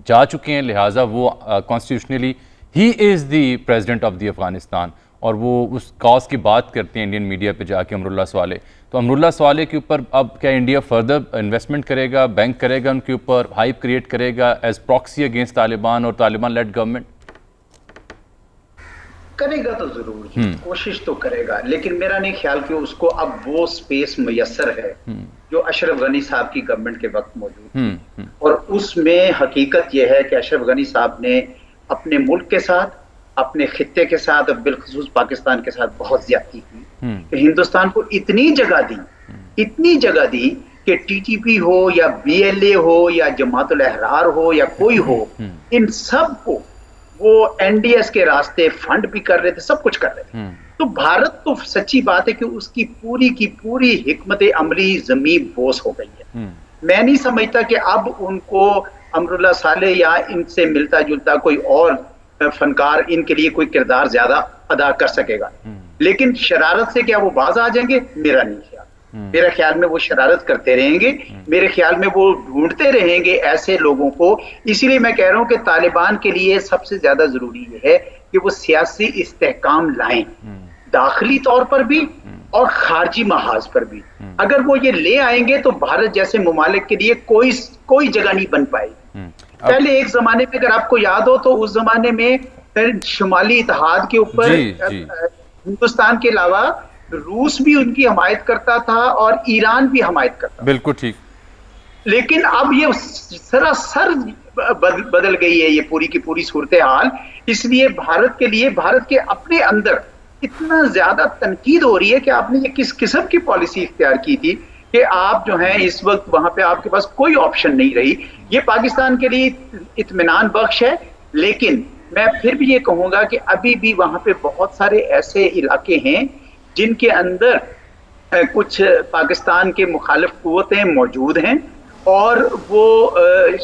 جا چکے ہیں لہٰذا وہ constitutionally he is the president of the Afghanistan, اور وہ اس کاز کی بات کرتے ہیں انڈین میڈیا پہ جا کے امراللہ صالح۔ تو امراللہ صالح کے اوپر اب کیا انڈیا فردر انویسٹمنٹ کرے گا، بینک کرے گا ان کے اوپر، ہائپ کریٹ کرے گا ایز پراکسی اگینسٹ طالبان اور طالبان لیڈ گورنمنٹ؟ کرے گا تو ضرور، کوشش تو کرے گا، لیکن میرا نہیں خیال کہ اس کو اب وہ سپیس میسر ہے جو اشرف غنی صاحب کی گورنمنٹ کے وقت موجود تھی۔ اور اس میں حقیقت یہ ہے کہ اشرف غنی صاحب نے اپنے ملک کے ساتھ، اپنے خطے کے ساتھ اور بالخصوص پاکستان کے ساتھ بہت زیادتی کی کہ ہندوستان کو اتنی جگہ دی کہ ٹی ٹی پی ہو یا بی ایل اے ہو یا جماعت الاحرار ہو یا کوئی ہو، ان سب کو وہ این ڈی ایس کے راستے فنڈ بھی کر رہے تھے، سب کچھ کر رہے تھے۔ تو بھارت تو سچی بات ہے کہ اس کی پوری حکمت عملی زمین بوس ہو گئی ہے۔ میں نہیں سمجھتا کہ اب ان کو امراللہ صالح یا ان سے ملتا جلتا کوئی اور فنکار ان کے لیے کوئی کردار زیادہ ادا کر سکے گا، لیکن شرارت سے کیا وہ باز آ جائیں گے؟ میرا نہیں خیال۔ میرے خیال میں وہ شرارت کرتے رہیں گے، میرے خیال میں وہ ڈھونڈتے رہیں گے ایسے لوگوں کو۔ اسی لیے میں کہہ رہا ہوں کہ طالبان کے لیے سب سے زیادہ ضروری یہ ہے کہ وہ سیاسی استحکام لائیں، داخلی طور پر بھی اور خارجی محاذ پر بھی۔ اگر وہ یہ لے آئیں گے تو بھارت جیسے ممالک کے لیے کوئی جگہ نہیں بن پائے گی۔ پہلے ایک زمانے میں اگر آپ کو یاد ہو تو اس زمانے میں شمالی اتحاد کے اوپر ہندوستان کے علاوہ روس بھی ان کی حمایت کرتا تھا اور ایران بھی حمایت کرتا تھا۔ بالکل ٹھیک۔ لیکن اب یہ سراسر بدل گئی ہے یہ پوری کی پوری صورتحال۔ اس لیے بھارت کے لیے، بھارت کے اپنے اندر اتنا زیادہ تنقید ہو رہی ہے کہ آپ نے یہ کس قسم کی پالیسی اختیار کی تھی کہ آپ جو ہیں اس وقت وہاں پہ آپ کے پاس کوئی آپشن نہیں رہی۔ یہ پاکستان کے لیے اطمینان بخش ہے، لیکن میں پھر بھی یہ کہوں گا کہ ابھی بھی وہاں پہ بہت سارے ایسے علاقے ہیں جن کے اندر کچھ پاکستان کے مخالف قوتیں موجود ہیں اور وہ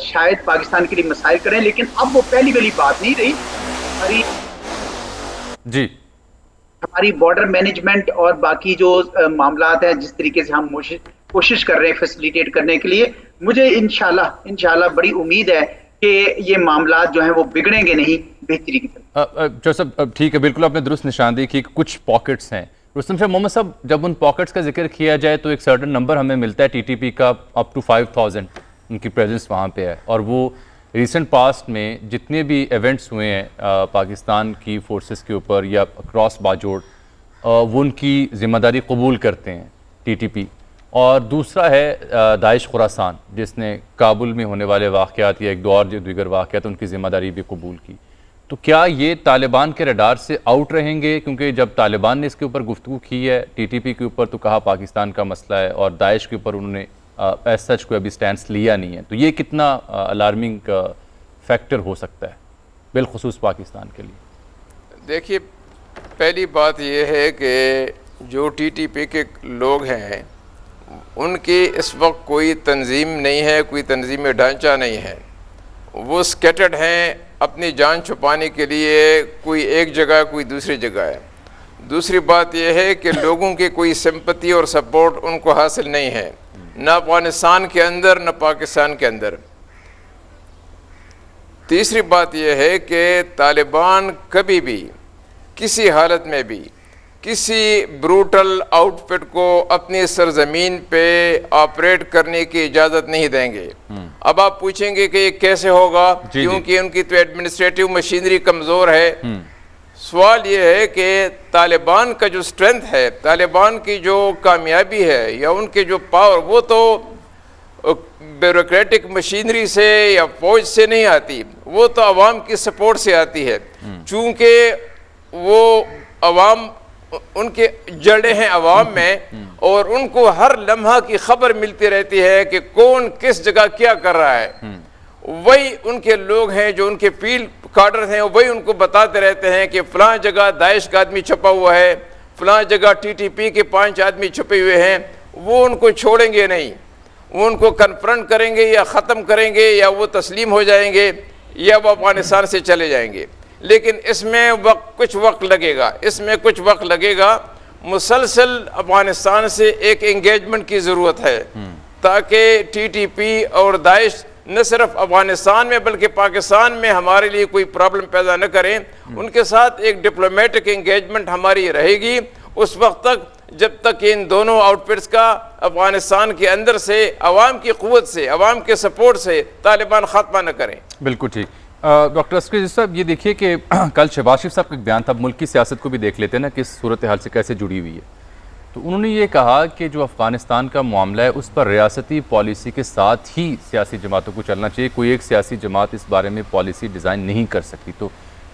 شاید پاکستان کے لیے مسائل کریں، لیکن اب وہ پہلی والی بات نہیں رہی۔ جی ہماری بارڈر مینجمنٹ اور باقی جو معاملات ہیں جس طریقے سے ہم کوشش کر رہے ہیں فیسیلیٹیٹ کرنے کے لیے، مجھے انشاءاللہ بڑی امید ہے کہ یہ معاملات جو ہیں وہ بگڑیں گے نہیں، بہتری کی طرف۔ جو صاحب ٹھیک ہے، بالکل آپ نے درست نشاندہی کی کہ کچھ پاکٹس ہیں۔ رستم شاہ محمد صاحب، جب ان پاکٹس کا ذکر کیا جائے تو ایک سرٹن نمبر ہمیں ملتا ہے ٹی ٹی پی کا، اپ ٹو 5000 ان کی پریزنس وہاں پہ ہے، اور وہ ریسنٹ پاسٹ میں جتنے بھی ایونٹس ہوئے ہیں پاکستان کی فورسز کے اوپر یا اکراس باجوڑ، وہ ان کی ذمہ داری قبول کرتے ہیں ٹی ٹی پی۔ اور دوسرا ہے داعش خراسان، جس نے کابل میں ہونے والے واقعات یا ایک دو اور جو دیگر واقعات ان کی ذمہ داری بھی قبول کی۔ تو کیا یہ طالبان کے ریڈار سے آؤٹ رہیں گے؟ کیونکہ جب طالبان نے اس کے اوپر گفتگو کی ہے ٹی ٹی پی کے اوپر تو کہا پاکستان کا مسئلہ ہے، اور داعش کے اوپر انہوں نے ایز سچ کوئی ابھی سٹینس لیا نہیں ہے۔ تو یہ کتنا الارمنگ فیکٹر ہو سکتا ہے بالخصوص پاکستان کے لیے؟ دیکھیے، پہلی بات یہ ہے کہ جو ٹی ٹی پی کے لوگ ہیں ان کی اس وقت کوئی تنظیم نہیں ہے، کوئی تنظیمی ڈھانچہ نہیں ہے، وہ سکیٹرڈ ہیں اپنی جان چھپانے کے لیے، کوئی ایک جگہ کوئی دوسری جگہ ہے۔ دوسری بات یہ ہے کہ لوگوں کی کوئی سمپتی اور سپورٹ ان کو حاصل نہیں ہے، نہ افغانستان کے اندر نہ پاکستان کے اندر۔ تیسری بات یہ ہے کہ طالبان کبھی بھی کسی حالت میں بھی کسی بروٹل آؤٹ فٹ کو اپنی سرزمین پہ آپریٹ کرنے کی اجازت نہیں دیں گے۔ اب آپ پوچھیں گے کہ یہ کیسے ہوگا، کیونکہ ان کی تو ایڈمنسٹریٹو مشینری کمزور ہے۔ سوال یہ ہے کہ طالبان کا جو اسٹرینتھ ہے، طالبان کی جو کامیابی ہے یا ان کے جو پاور، وہ تو بیوروکریٹک مشینری سے یا فوج سے نہیں آتی، وہ تو عوام کی سپورٹ سے آتی ہے۔ چونکہ وہ عوام، ان کے جڑیں ہیں عوام میں، اور ان کو ہر لمحہ کی خبر ملتی رہتی ہے کہ کون کس جگہ کیا کر رہا ہے۔ وہی ان کے لوگ ہیں جو ان کے فیلڈ کارڈر ہیں، وہی ان کو بتاتے رہتے ہیں کہ فلاں جگہ داعش کا آدمی چھپا ہوا ہے، فلاں جگہ ٹی ٹی پی کے 5 آدمی چھپے ہوئے ہیں۔ وہ ان کو چھوڑیں گے نہیں، وہ ان کو کنفرنٹ کریں گے یا ختم کریں گے، یا وہ تسلیم ہو جائیں گے یا وہ افغانستان سے چلے جائیں گے۔ لیکن اس میں کچھ وقت لگے گا، مسلسل افغانستان سے ایک انگیجمنٹ کی ضرورت ہے، تاکہ ٹی ٹی پی اور داعش نہ صرف افغانستان میں بلکہ پاکستان میں ہمارے لیے کوئی پرابلم پیدا نہ کریں۔ ان کے ساتھ ایک ڈپلومیٹک انگیجمنٹ ہماری رہے گی اس وقت تک جب تک ان دونوں آؤٹ فٹس کا افغانستان کے اندر سے، عوام کی قوت سے، عوام کے سپورٹ سے طالبان خاتمہ نہ کریں۔ بالکل ٹھیک۔ ڈاکٹر عسکری صاحب، یہ دیکھیے کہ کل شہباز شریف صاحب کا ایک بیان تھا، ملکی سیاست کو بھی دیکھ لیتے ہیں نا کس صورتحال سے کیسے جڑی ہوئی ہے۔ تو انہوں نے یہ کہا کہ جو افغانستان کا معاملہ ہے اس پر ریاستی پالیسی کے ساتھ ہی سیاسی جماعتوں کو چلنا چاہیے، کوئی ایک سیاسی جماعت اس بارے میں پالیسی ڈیزائن نہیں کر سکتی۔ تو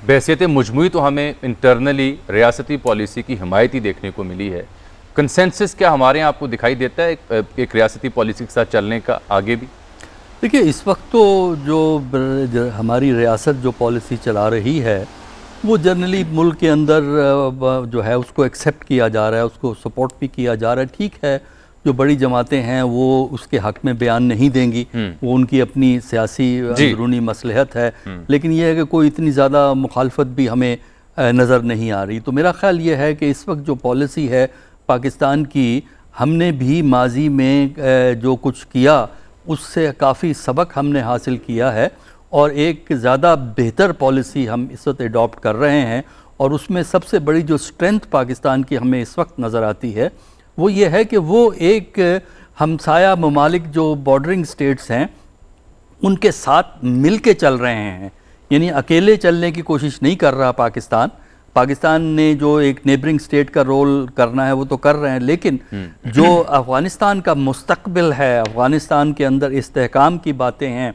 بحیثیت مجموعی تو ہمیں انٹرنلی ریاستی پالیسی کی حمایت ہی دیکھنے کو ملی ہے۔ کنسنسس کیا ہمارے یہاں آپ کو دکھائی دیتا ہے ایک ریاستی پالیسی کے ساتھ چلنے کا آگے بھی؟ دیکھیے، اس وقت تو جو ہماری ریاست جو پالیسی چلا رہی ہے وہ جنرلی ملک کے اندر جو ہے اس کو ایکسیپٹ کیا جا رہا ہے، اس کو سپورٹ بھی کیا جا رہا ہے۔ ٹھیک ہے، جو بڑی جماعتیں ہیں وہ اس کے حق میں بیان نہیں دیں گی، وہ ان کی اپنی سیاسی اندرونی مصلحت ہے، لیکن یہ ہے کہ کوئی اتنی زیادہ مخالفت بھی ہمیں نظر نہیں آ رہی۔ تو میرا خیال یہ ہے کہ اس وقت جو پالیسی ہے پاکستان کی، ہم نے بھی ماضی میں جو کچھ کیا اس سے کافی سبق ہم نے حاصل کیا ہے، اور ایک زیادہ بہتر پالیسی ہم اس وقت اڈاپٹ کر رہے ہیں۔ اور اس میں سب سے بڑی جو اسٹرینتھ پاکستان کی ہمیں اس وقت نظر آتی ہے وہ یہ ہے کہ وہ ایک ہمسایہ ممالک جو بارڈرنگ سٹیٹس ہیں ان کے ساتھ مل کے چل رہے ہیں، یعنی اکیلے چلنے کی کوشش نہیں کر رہا پاکستان نے جو ایک نیبرنگ سٹیٹ کا رول کرنا ہے وہ تو کر رہے ہیں، لیکن جو افغانستان کا مستقبل ہے، افغانستان کے اندر استحکام کی باتیں ہیں،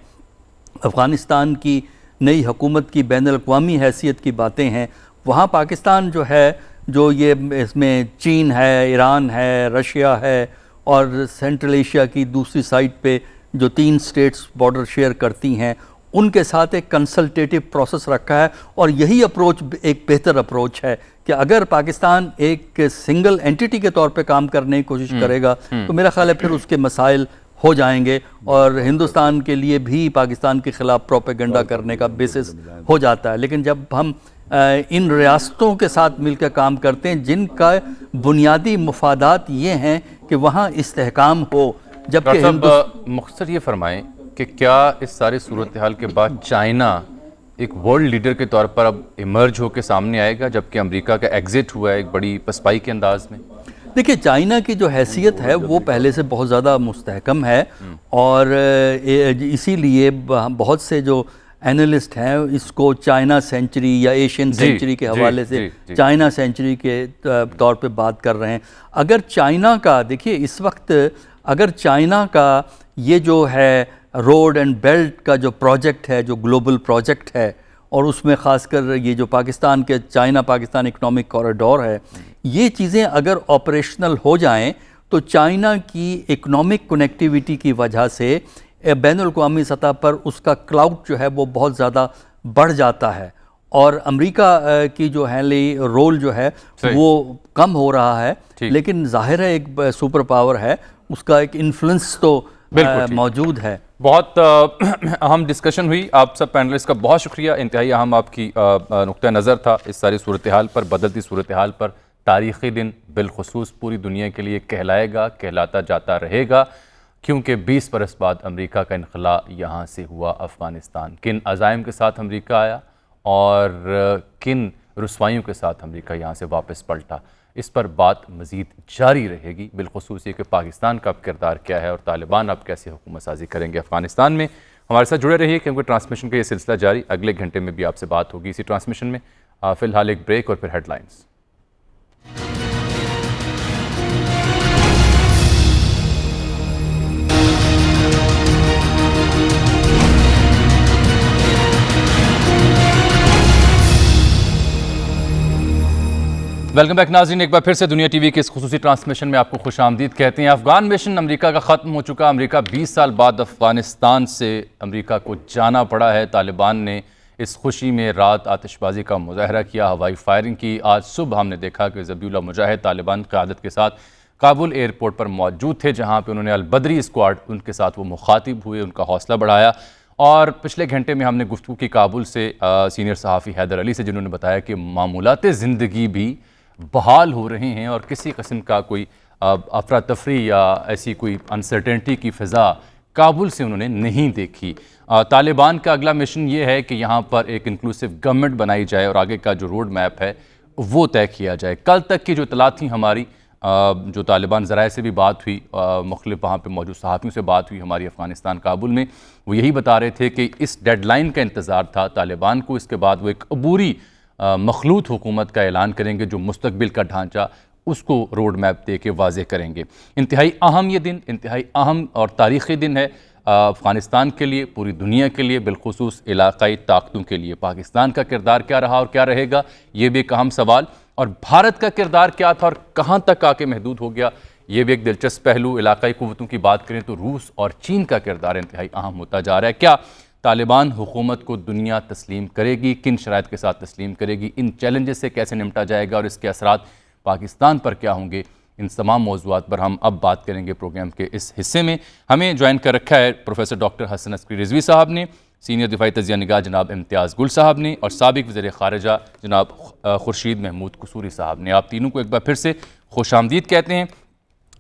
افغانستان کی نئی حکومت کی بین الاقوامی حیثیت کی باتیں ہیں، وہاں پاکستان جو ہے، جو یہ اس میں چین ہے، ایران ہے، رشیا ہے، اور سینٹرل ایشیا کی دوسری سائڈ پہ جو 3 سٹیٹس بارڈر شیئر کرتی ہیں، ان کے ساتھ ایک کنسلٹیٹو پروسیس رکھا ہے۔ اور یہی اپروچ ایک بہتر اپروچ ہے کہ اگر پاکستان ایک سنگل اینٹیٹی کے طور پہ کام کرنے کی کوشش کرے گا تو میرا خیال ہے پھر اس کے مسائل ہو جائیں گے، اور ہندوستان کے لیے بھی پاکستان کے خلاف پروپیگنڈا کرنے کا بیسس ہو جاتا ہے۔ لیکن جب ہم ان ریاستوں کے ساتھ مل کر کام کرتے ہیں جن کا بنیادی مفادات یہ ہیں کہ وہاں استحکام ہو. جبکہ ڈاکٹر صاحب مختصر یہ فرمائیں کہ کیا اس ساری صورتحال کے بعد چائنا ایک ورلڈ لیڈر کے طور پر اب ایمرج ہو کے سامنے آئے گا جبکہ امریکہ کا ایگزٹ ہوا ہے ایک بڑی پسپائی کے انداز میں؟ دیکھیں چائنا کی جو حیثیت ہے وہ پہلے سے بہت زیادہ مستحکم ہے اور اسی لیے بہت سے جو اینالسٹ ہیں اس کو چائنا سینچری یا ایشین سینچری کے حوالے سے چائنا سینچری کے طور پہ بات کر رہے ہیں. اگر چائنا کا دیکھیے اس وقت اگر چائنا کا یہ جو ہے روڈ اینڈ بیلٹ کا جو پروجیکٹ ہے جو گلوبل پروجیکٹ ہے اور اس میں خاص کر یہ جو پاکستان کے چائنا پاکستان اکنامک کوریڈور ہے یہ چیزیں اگر آپریشنل ہو جائیں تو چائنا کی اکنامک کنیکٹیویٹی کی وجہ سے بین الاقوامی سطح پر اس کا کلاؤڈ جو ہے وہ بہت زیادہ بڑھ جاتا ہے اور امریکہ کی جو ہے رول جو ہے وہ کم ہو رہا ہے. لیکن ظاہر ہے ایک سپر پاور ہے اس کا ایک انفلوئنس تو موجود ہے. بہت اہم ڈسکشن ہوئی. آپ سب پینلسٹ کا بہت شکریہ. انتہائی اہم آپ کی نقطہ نظر تھا اس ساری صورتحال پر, بدلتی صورتحال پر. تاریخی دن بالخصوص پوری دنیا کے لیے کہلائے گا, کہلاتا جاتا رہے گا کیونکہ 20 برس بعد امریکہ کا انخلاء یہاں سے ہوا افغانستان. کن عزائم کے ساتھ امریکہ آیا اور کن رسوائیوں کے ساتھ امریکہ یہاں سے واپس پلٹا, اس پر بات مزید جاری رہے گی. بالخصوص یہ کہ پاکستان کا اب کردار کیا ہے اور طالبان اب کیسے حکومت سازی کریں گے افغانستان میں. ہمارے ساتھ جڑے رہیے کیونکہ ٹرانسمیشن کا یہ سلسلہ جاری, اگلے گھنٹے میں بھی آپ سے بات ہوگی اسی ٹرانسمیشن میں. فی الحال ایک بریک اور پھر ہیڈ لائنز. ویلکم بیک ناظرین, ایک بار پھر سے دنیا ٹی وی کے اس خصوصی ٹرانسمیشن میں آپ کو خوش آمدید کہتے ہیں. افغان مشن امریکہ کا ختم ہو چکا. امریکہ 20 سال بعد افغانستان سے امریکہ کو جانا پڑا ہے. طالبان نے اس خوشی میں رات آتش بازی کا مظاہرہ کیا, ہوائی فائرنگ کی. آج صبح ہم نے دیکھا کہ ذبیح اللہ مجاہد طالبان قیادت کے ساتھ کابل ایئرپورٹ پر موجود تھے جہاں پہ انہوں نے البدری اسکواڈ ان کے ساتھ وہ مخاطب ہوئے, ان کا حوصلہ بڑھایا. اور پچھلے گھنٹے میں ہم نے گفتگو کی کابل سے سینئر صحافی حیدر علی سے جنہوں نے بتایا کہ معمولات زندگی بھی بحال ہو رہے ہیں اور کسی قسم کا کوئی افراتفری یا ایسی کوئی انسرٹینٹی کی فضا کابل سے انہوں نے نہیں دیکھی. طالبان کا اگلا مشن یہ ہے کہ یہاں پر ایک انکلوسیو گورنمنٹ بنائی جائے اور آگے کا جو روڈ میپ ہے وہ طے کیا جائے. کل تک کی جو اطلاعات تھیں ہماری, جو طالبان ذرائع سے بھی بات ہوئی, مختلف وہاں پہ موجود صحافیوں سے بات ہوئی ہماری افغانستان کابل میں, وہ یہی بتا رہے تھے کہ اس ڈیڈ لائن کا انتظار تھا طالبان کو. اس کے بعد وہ ایک عبوری مخلوط حکومت کا اعلان کریں گے جو مستقبل کا ڈھانچہ اس کو روڈ میپ دے کے واضح کریں گے. انتہائی اہم یہ دن, انتہائی اہم اور تاریخی دن ہے افغانستان کے لیے, پوری دنیا کے لیے, بالخصوص علاقائی طاقتوں کے لیے. پاکستان کا کردار کیا رہا اور کیا رہے گا یہ بھی ایک اہم سوال, اور بھارت کا کردار کیا تھا اور کہاں تک آ کے محدود ہو گیا یہ بھی ایک دلچسپ پہلو. علاقائی قوتوں کی بات کریں تو روس اور چین کا کردار انتہائی اہم ہوتا جا رہا ہے. کیا طالبان حکومت کو دنیا تسلیم کرے گی, کن شرائط کے ساتھ تسلیم کرے گی, ان چیلنجز سے کیسے نمٹا جائے گا اور اس کے اثرات پاکستان پر کیا ہوں گے, ان تمام موضوعات پر ہم اب بات کریں گے پروگرام کے اس حصے میں. ہمیں جوائن کر رکھا ہے پروفیسر ڈاکٹر حسن عسکری رضوی صاحب نے, سینئر دفاعی تجزیہ نگار جناب امتیاز گل صاحب نے, اور سابق وزیر خارجہ جناب خورشید محمود قصوری صاحب نے. آپ تینوں کو ایک بار پھر سے خوش آمدید کہتے ہیں.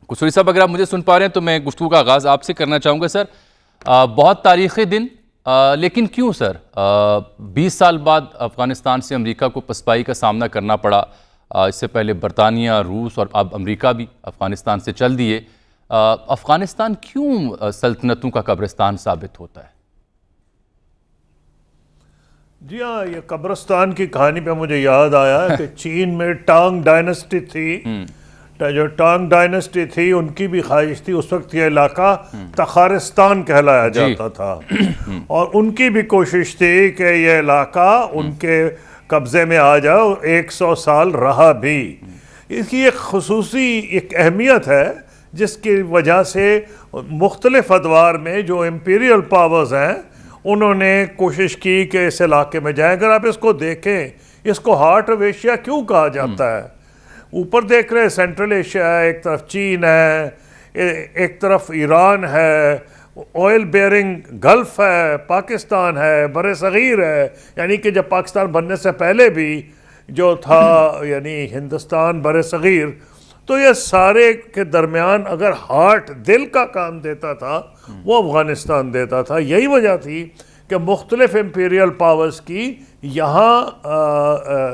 قصوری صاحب اگر آپ مجھے سن پا رہے ہیں تو میں گفتگو کا آغاز آپ سے کرنا چاہوں گا. سر بہت تاریخی دن, لیکن کیوں سر 20 سال بعد افغانستان سے امریکہ کو پسپائی کا سامنا کرنا پڑا؟ اس سے پہلے برطانیہ, روس اور اب امریکہ بھی افغانستان سے چل دیے. افغانستان کیوں سلطنتوں کا قبرستان ثابت ہوتا ہے؟ جی ہاں, یہ قبرستان کی کہانی پہ مجھے یاد آیا کہ چین میں ٹانگ ڈائنسٹی تھی, جو ٹانگ ڈائنسٹی تھی ان کی بھی خواہش تھی اس وقت یہ علاقہ تخارستان کہلایا جاتا تھا, اور ان کی بھی کوشش تھی کہ یہ علاقہ ان کے قبضے میں آ جاؤ. 100 سال رہا بھی. اس کی ایک خصوصی ایک اہمیت ہے جس کی وجہ سے مختلف ادوار میں جو امپیریل پاورز ہیں انہوں نے کوشش کی کہ اس علاقے میں جائیں. اگر آپ اس کو دیکھیں, اس کو ہارٹ آف ایشیا کیوں کہا جاتا ہے؟ اوپر دیکھ رہے ہیں سینٹرل ایشیا ہے, ایک طرف چین ہے, ایک طرف ایران ہے, آئل بیئرنگ گلف ہے، پاکستان ہے، بر صغیر ہے، یعنی کہ جب پاکستان بننے سے پہلے بھی جو تھا یعنی ہندوستان بر صغیر، تو یہ سارے کے درمیان اگر ہارٹ دل کا کام دیتا تھا وہ افغانستان دیتا تھا. یہی وجہ تھی کہ مختلف امپیریل پاورز کی یہاں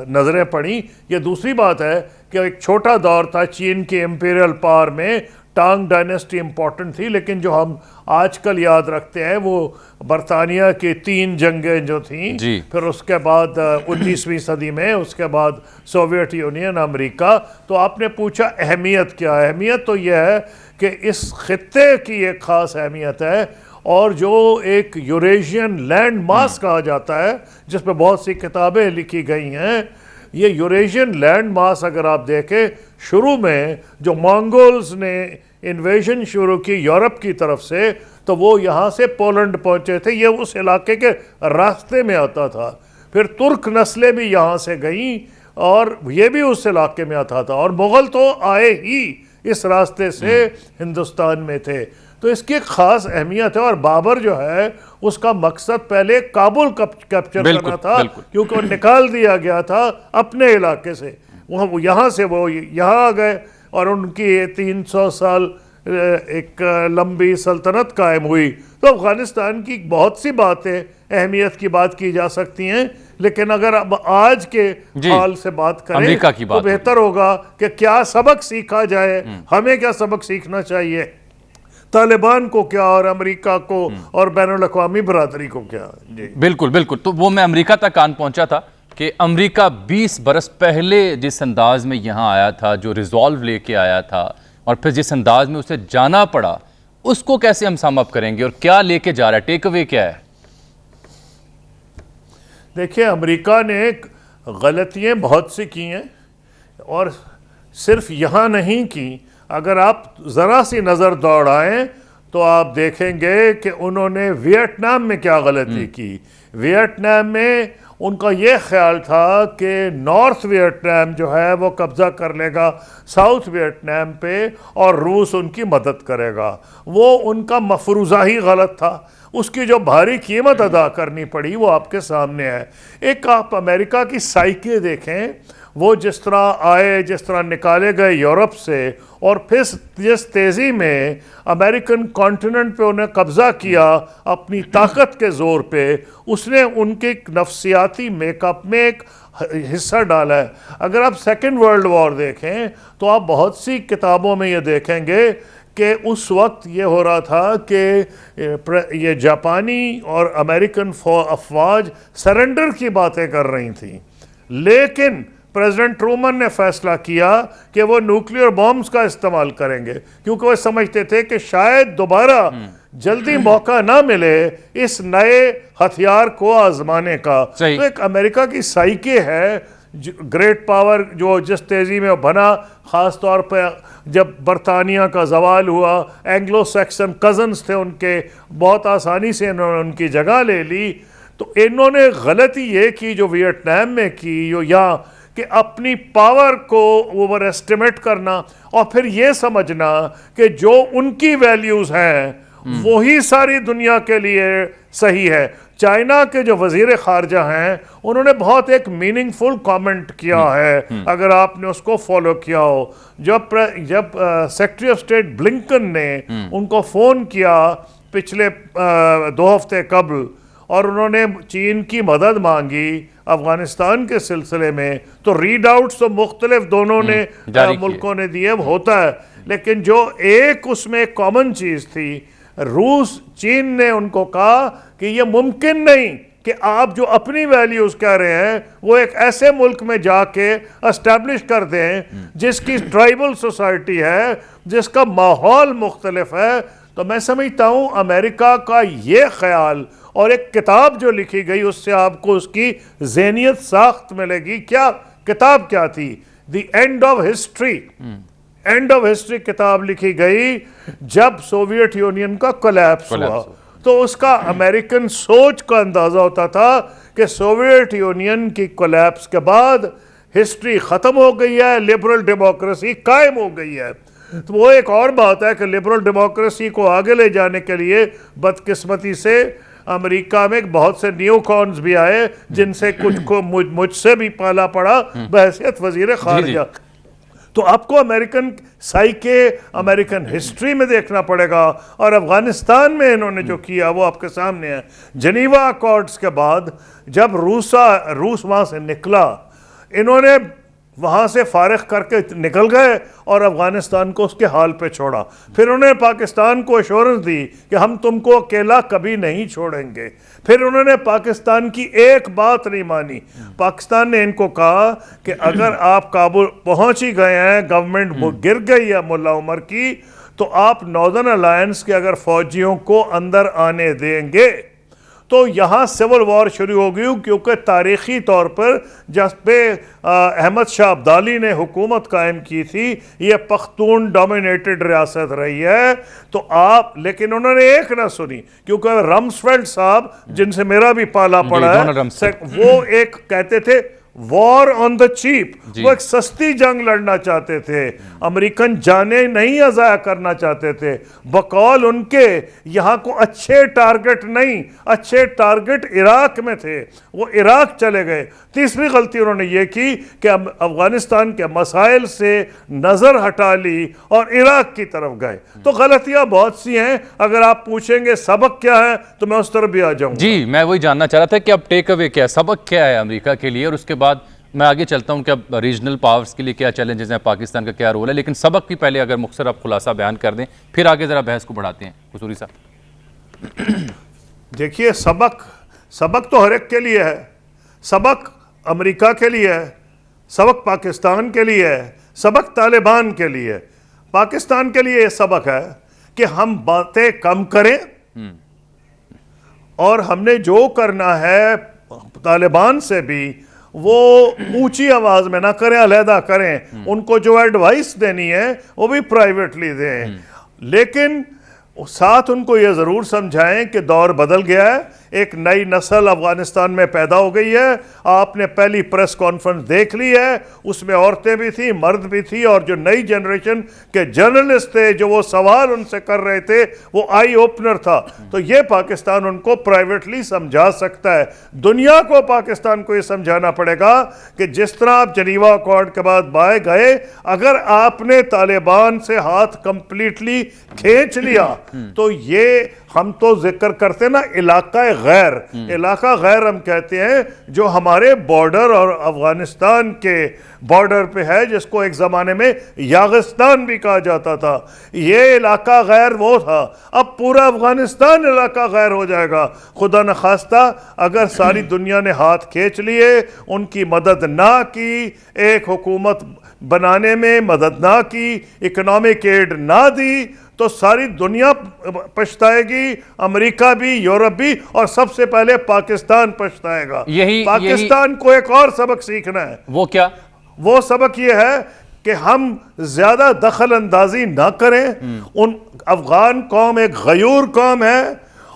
نظریں پڑیں. یہ دوسری بات ہے کہ ایک چھوٹا دور تھا چین کے امپیریل پاور میں، ٹانگ ڈائنیسٹی امپورٹنٹ تھی، لیکن جو ہم آج کل یاد رکھتے ہیں وہ برطانیہ کی 3 جنگیں جو تھیں، پھر اس کے بعد 19ویں صدی میں، اس کے بعد سوویت یونین، امریکہ. تو آپ نے پوچھا اہمیت کیا ہے؟ اہمیت تو یہ ہے کہ اس خطے کی ایک خاص اہمیت ہے، اور جو ایک یوریشین لینڈ ماس کہا جاتا ہے جس پہ بہت سی کتابیں لکھی گئی ہیں، یہ یوریشین لینڈ ماس اگر آپ دیکھیں، شروع میں جو مانگولز نے انویژن شروع کی یورپ کی طرف سے، تو وہ یہاں سے پولینڈ پہنچے تھے، یہ اس علاقے کے راستے میں آتا تھا. پھر ترک نسلیں بھی یہاں سے گئیں اور یہ بھی اس علاقے میں آتا تھا، اور مغل تو آئے ہی اس راستے سے ہندوستان میں تھے. تو اس کی ایک خاص اہمیت ہے. اور بابر جو ہے اس کا مقصد پہلے کابل کیپچر کرنا تھا، کیونکہ وہ نکال دیا گیا تھا اپنے علاقے سے، یہاں سے وہ یہاں آ گئے، اور ان کی 300 سال ایک لمبی سلطنت قائم ہوئی. تو افغانستان کی بہت سی باتیں اہمیت کی بات کی جا سکتی ہیں، لیکن اگر اب آج کے حال سے بات کریں تو بہتر ہوگا کہ کیا سبق سیکھا جائے، ہمیں کیا سبق سیکھنا چاہیے، طالبان کو کیا، اور امریکہ کو اور بین الاقوامی برادری کو کیا. بالکل بالکل. تو وہ میں امریکہ تک آن پہنچا تھا کہ امریکہ 20 برس پہلے جس انداز میں یہاں آیا تھا، جو ریزالو لے کے آیا تھا، اور پھر جس انداز میں اسے جانا پڑا، اس کو کیسے ہم سم اپ کریں گے اور کیا لے کے جا رہا ہے؟ ٹیک اوے کیا ہے؟ دیکھیں، امریکہ نے غلطیاں بہت سی کی ہیں، اور صرف یہاں نہیں کی. اگر آپ ذرا سی نظر دوڑائیں تو آپ دیکھیں گے کہ انہوں نے ویتنام میں کیا غلطی کی. ویتنام میں ان کا یہ خیال تھا کہ نارتھ ویتنام جو ہے وہ قبضہ کر لے گا ساؤتھ ویتنام پہ، اور روس ان کی مدد کرے گا. وہ ان کا مفروضہ ہی غلط تھا. اس کی جو بھاری قیمت ادا کرنی پڑی وہ آپ کے سامنے ہے. ایک آپ امریکہ کی سائیکی دیکھیں، وہ جس طرح آئے، جس طرح نکالے گئے یورپ سے، اور پھر جس تیزی میں امریکن کانٹیننٹ پہ انہیں قبضہ کیا اپنی طاقت کے زور پہ، اس نے ان کے نفسیاتی میک اپ میں ایک حصہ ڈالا ہے. اگر آپ سیکنڈ ورلڈ وار دیکھیں تو آپ بہت سی کتابوں میں یہ دیکھیں گے کہ اس وقت یہ ہو رہا تھا کہ یہ جاپانی اور امریکن افواج سرنڈر کی باتیں کر رہی تھیں، لیکن پریزیڈنٹ ٹرومن نے فیصلہ کیا کہ وہ نیوکلیئر بامز کا استعمال کریں گے، کیونکہ وہ سمجھتے تھے کہ شاید دوبارہ جلدی موقع نہ ملے اس نئے ہتھیار کو آزمانے کا. تو ایک امریکہ کی سائیکی ہے، گریٹ پاور جو جس تیزی میں بنا، خاص طور پہ جب برطانیہ کا زوال ہوا، اینگلو سیکسن کزنز تھے ان کے، بہت آسانی سے انہوں نے ان کی جگہ لے لی. تو انہوں نے غلطی یہ کی جو ویتنام میں کی، یا کہ اپنی پاور کو اوور ایسٹیمیٹ کرنا، اور پھر یہ سمجھنا کہ جو ان کی ویلیوز ہیں وہی ساری دنیا کے لیے صحیح ہے. چائنا کے جو وزیر خارجہ ہیں انہوں نے بہت ایک میننگ فل کامنٹ کیا ہے، اگر آپ نے اس کو فالو کیا ہو. جب سیکرٹری آف اسٹیٹ بلنکن نے ان کو فون کیا پچھلے 2 ہفتے قبل، اور انہوں نے چین کی مدد مانگی افغانستان کے سلسلے میں، تو ریڈ آؤٹس تو مختلف دونوں نے ملکوں نے دیے، ہوتا ہے، لیکن جو ایک اس میں ایک کامن چیز تھی، چین نے ان کو کہا کہ یہ ممکن نہیں کہ آپ جو اپنی ویلیوز کہہ رہے ہیں وہ ایک ایسے ملک میں جا کے اسٹیبلش کر دیں جس کی ٹرائبل سوسائٹی ہے، جس کا ماحول مختلف ہے. تو میں سمجھتا ہوں امریکہ کا یہ خیال، اور ایک کتاب جو لکھی گئی اس سے آپ کو اس کی ذہنیت ساخت ملے گی. کیا کتاب کیا تھی؟ The end of history. And of history کتاب لکھی گئی جب سوویت یونین کا کولیپس ہوا. تو اس کا امریکن سوچ کا اندازہ ہوتا تھا کہ سوویت یونین کی کولیپس کے بعد ہسٹری ختم ہو گئی ہے، لبرل ڈیموکریسی قائم ہو گئی ہے. تو وہ ایک اور بات ہے کہ لبرل ڈیموکریسی کو آگے لے جانے کے لیے بدقسمتی سے امریکہ میں بہت سے نیو کارنز بھی آئے جن سے کچھ کو مجھ سے بھی پالا پڑا بحیثیت وزیر خارجہ. تو آپ کو امریکن سائیکے امریکن ہسٹری میں دیکھنا پڑے گا، اور افغانستان میں انہوں نے جو کیا وہ آپ کے سامنے ہے. جنیوا اکارڈز کے بعد جب روس وہاں سے نکلا، انہوں نے وہاں سے فارغ کر کے نکل گئے اور افغانستان کو اس کے حال پہ چھوڑا. پھر انہوں نے پاکستان کو ایشورنس دی کہ ہم تم کو اکیلا کبھی نہیں چھوڑیں گے. پھر انہوں نے پاکستان کی ایک بات نہیں مانی. پاکستان نے ان کو کہا کہ اگر آپ کابل پہنچ ہی گئے ہیں، گورنمنٹ گر گئی ہے ملا عمر کی، تو آپ ناردرن الائنس کے اگر فوجیوں کو اندر آنے دیں گے تو یہاں سول وار شروع ہو گئی، کیونکہ تاریخی طور پر جب پہ احمد شاہ ابدالی نے حکومت قائم کی تھی یہ پختون ڈومینیٹڈ ریاست رہی ہے. تو آپ لیکن انہوں نے ایک نہ سنی، کیونکہ رمسفیلڈ صاحب جن سے میرا بھی پالا پڑا ہے وہ ایک کہتے تھے وار آن دا چیپ، وہ ایک سستی جنگ لڑنا چاہتے تھے، امریکن جانیں نہیں ضائع کرنا چاہتے تھے. بقول ان کے یہاں کو اچھے ٹارگٹ نہیں، اچھے ٹارگٹ عراق میں تھے، وہ عراق چلے گئے. تیسری غلطی انہوں نے یہ کی کہ افغانستان کے مسائل سے نظر ہٹا لی اور عراق کی طرف گئے. تو غلطیاں بہت سی ہیں، اگر آپ پوچھیں گے سبق کیا ہے تو میں اس طرف بھی آ جاؤں. جی میں وہی جاننا چاہ رہا تھا کہ اب ٹیک اوے کیا ہے، سبق کیا ہے امریکہ کے لیے، اور اس کے بعد میں آگے چلتا ہوں کہ اب ریجنل پاورز کے لیے کیا چیلنجز ہیں، پاکستان کا کیا رول ہے. لیکن سبق کی پہلے اگر مختصر آپ خلاصہ بیان کر دیں، پھر آگے ذرا بحث کو بڑھاتے ہیں. قصوری صاحب دیکھیے، سبق تو ہر ایک کے لیے ہے. سبق امریکہ کے لیے ہے، سبق پاکستان کے لیے ہے، سبق طالبان کے لیے. پاکستان کے لیے یہ سبق ہے کہ ہم باتیں کم کریں اور ہم نے جو کرنا ہے طالبان سے بھی وہ اونچی آواز میں نہ کریں، علیحدہ کریں. ان کو جو ایڈوائس دینی ہے وہ بھی پرائیویٹلی دیں، لیکن ساتھ ان کو یہ ضرور سمجھائیں کہ دور بدل گیا ہے، ایک نئی نسل افغانستان میں پیدا ہو گئی ہے. آپ نے پہلی پریس کانفرنس دیکھ لی ہے، اس میں عورتیں بھی تھیں، مرد بھی تھی، اور جو نئی جنریشن کے جرنلسٹ تھے جو وہ سوال ان سے کر رہے تھے وہ آئی اوپنر تھا. تو یہ پاکستان ان کو پرائیویٹلی سمجھا سکتا ہے. دنیا کو پاکستان کو یہ سمجھانا پڑے گا کہ جس طرح آپ جنیوا اکارڈ کے بعد بائے گئے، اگر آپ نے طالبان سے ہاتھ کمپلیٹلی کھینچ لیا تو یہ ہم تو ذکر کرتے نا علاقہ غیر، علاقہ غیر ہم کہتے ہیں جو ہمارے بارڈر اور افغانستان کے بارڈر پہ ہے، جس کو ایک زمانے میں یاغستان بھی کہا جاتا تھا. یہ علاقہ غیر وہ تھا، اب پورا افغانستان علاقہ غیر ہو جائے گا. خدا نخواستہ اگر ساری دنیا نے ہاتھ کھینچ لیے، ان کی مدد نہ کی، ایک حکومت بنانے میں مدد نہ کی، اکنامک ایڈ نہ دی، تو ساری دنیا پچھتائے گی، امریکہ بھی، یورپ بھی، اور سب سے پہلے پاکستان پچھتائے گا. پاکستان کو ایک اور سبق سیکھنا ہے. وہ کیا؟ وہ سبق یہ ہے کہ ہم زیادہ دخل اندازی نہ کریں. ان افغان قوم ایک غیور قوم ہے،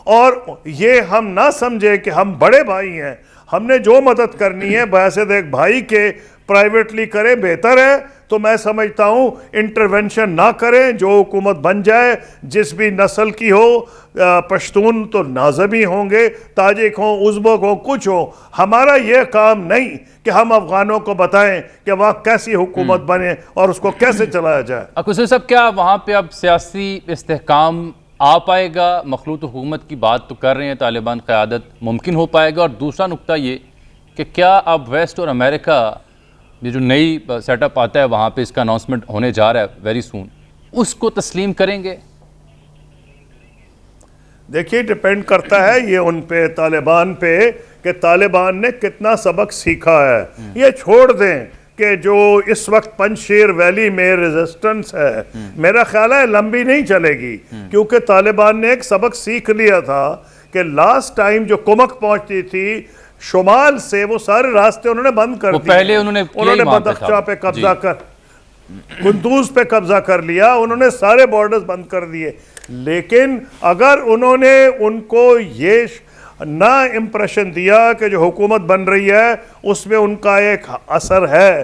اور یہ ہم نہ سمجھیں کہ ہم بڑے بھائی ہیں. ہم نے جو مدد کرنی ہے بحیثیت ایک بھائی کے پرائیویٹلی کریں، بہتر ہے. تو میں سمجھتا ہوں انٹرونشن نہ کریں. جو حکومت بن جائے جس بھی نسل کی ہو، پشتون تو نازمی ہوں گے، تاجک ہوں، ازبک ہوں، کچھ ہو، ہمارا یہ کام نہیں کہ ہم افغانوں کو بتائیں کہ وہاں کیسی حکومت بنے اور اس کو کیسے چلایا جائے. قصوری صاحب، کیا وہاں پہ اب سیاسی استحکام آ پائے گا؟ مخلوط حکومت کی بات تو کر رہے ہیں، طالبان قیادت ممکن ہو پائے گا؟ اور دوسرا نقطہ یہ کہ کیا اب ویسٹ اور امریکہ یہ جو نئی سیٹ اپ آتا ہے وہاں پہ اس کا اناؤنسمنٹ ہونے جا رہا ہے ویری سون، اس کو تسلیم کریں گے؟ دیکھیے، ڈیپینڈ کرتا ہے یہ ان پہ، طالبان پہ، کہ طالبان نے کتنا سبق سیکھا ہے. یہ چھوڑ دیں کہ جو اس وقت پنجشیر ویلی میں ریزسٹنس ہے، میرا خیال ہے لمبی نہیں چلے گی، کیونکہ طالبان نے ایک سبق سیکھ لیا تھا کہ لاسٹ ٹائم جو کمک پہنچتی تھی شمال سے، وہ سارے راستے انہوں نے بند کر دیے. پہلے انہوں نے بدخشاں پہ قبضہ کر، قندوز پہ قبضہ کر لیا، انہوں نے سارے بارڈرز بند کر دیے. لیکن اگر انہوں نے ان کو یہ نہ امپریشن دیا کہ جو حکومت بن رہی ہے اس میں ان کا ایک اثر ہے،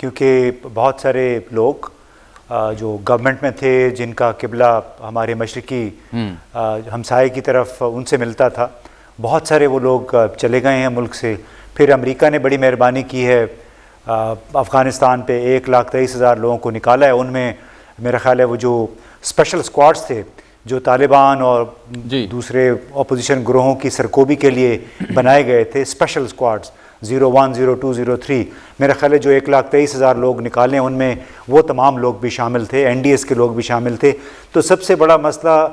کیونکہ بہت سارے لوگ جو گورنمنٹ میں تھے جن کا قبلہ ہمارے مشرقی ہمسائے کی طرف ان سے ملتا تھا، بہت سارے وہ لوگ چلے گئے ہیں ملک سے. پھر امریکہ نے بڑی مہربانی کی ہے، افغانستان پہ 1,23,000 لوگوں کو نکالا ہے. ان میں میرا خیال ہے وہ جو اسپیشل اسکواڈس تھے جو طالبان اور دوسرے اپوزیشن گروہوں کی سرکوبی کے لیے بنائے گئے تھے، اسپیشل اسکواڈس 01، 02، 03، میرا خیال ہے جو 1,23,000 لوگ نکالے ان میں وہ تمام لوگ بھی شامل تھے، NDS کے لوگ بھی شامل تھے. تو سب سے بڑا مسئلہ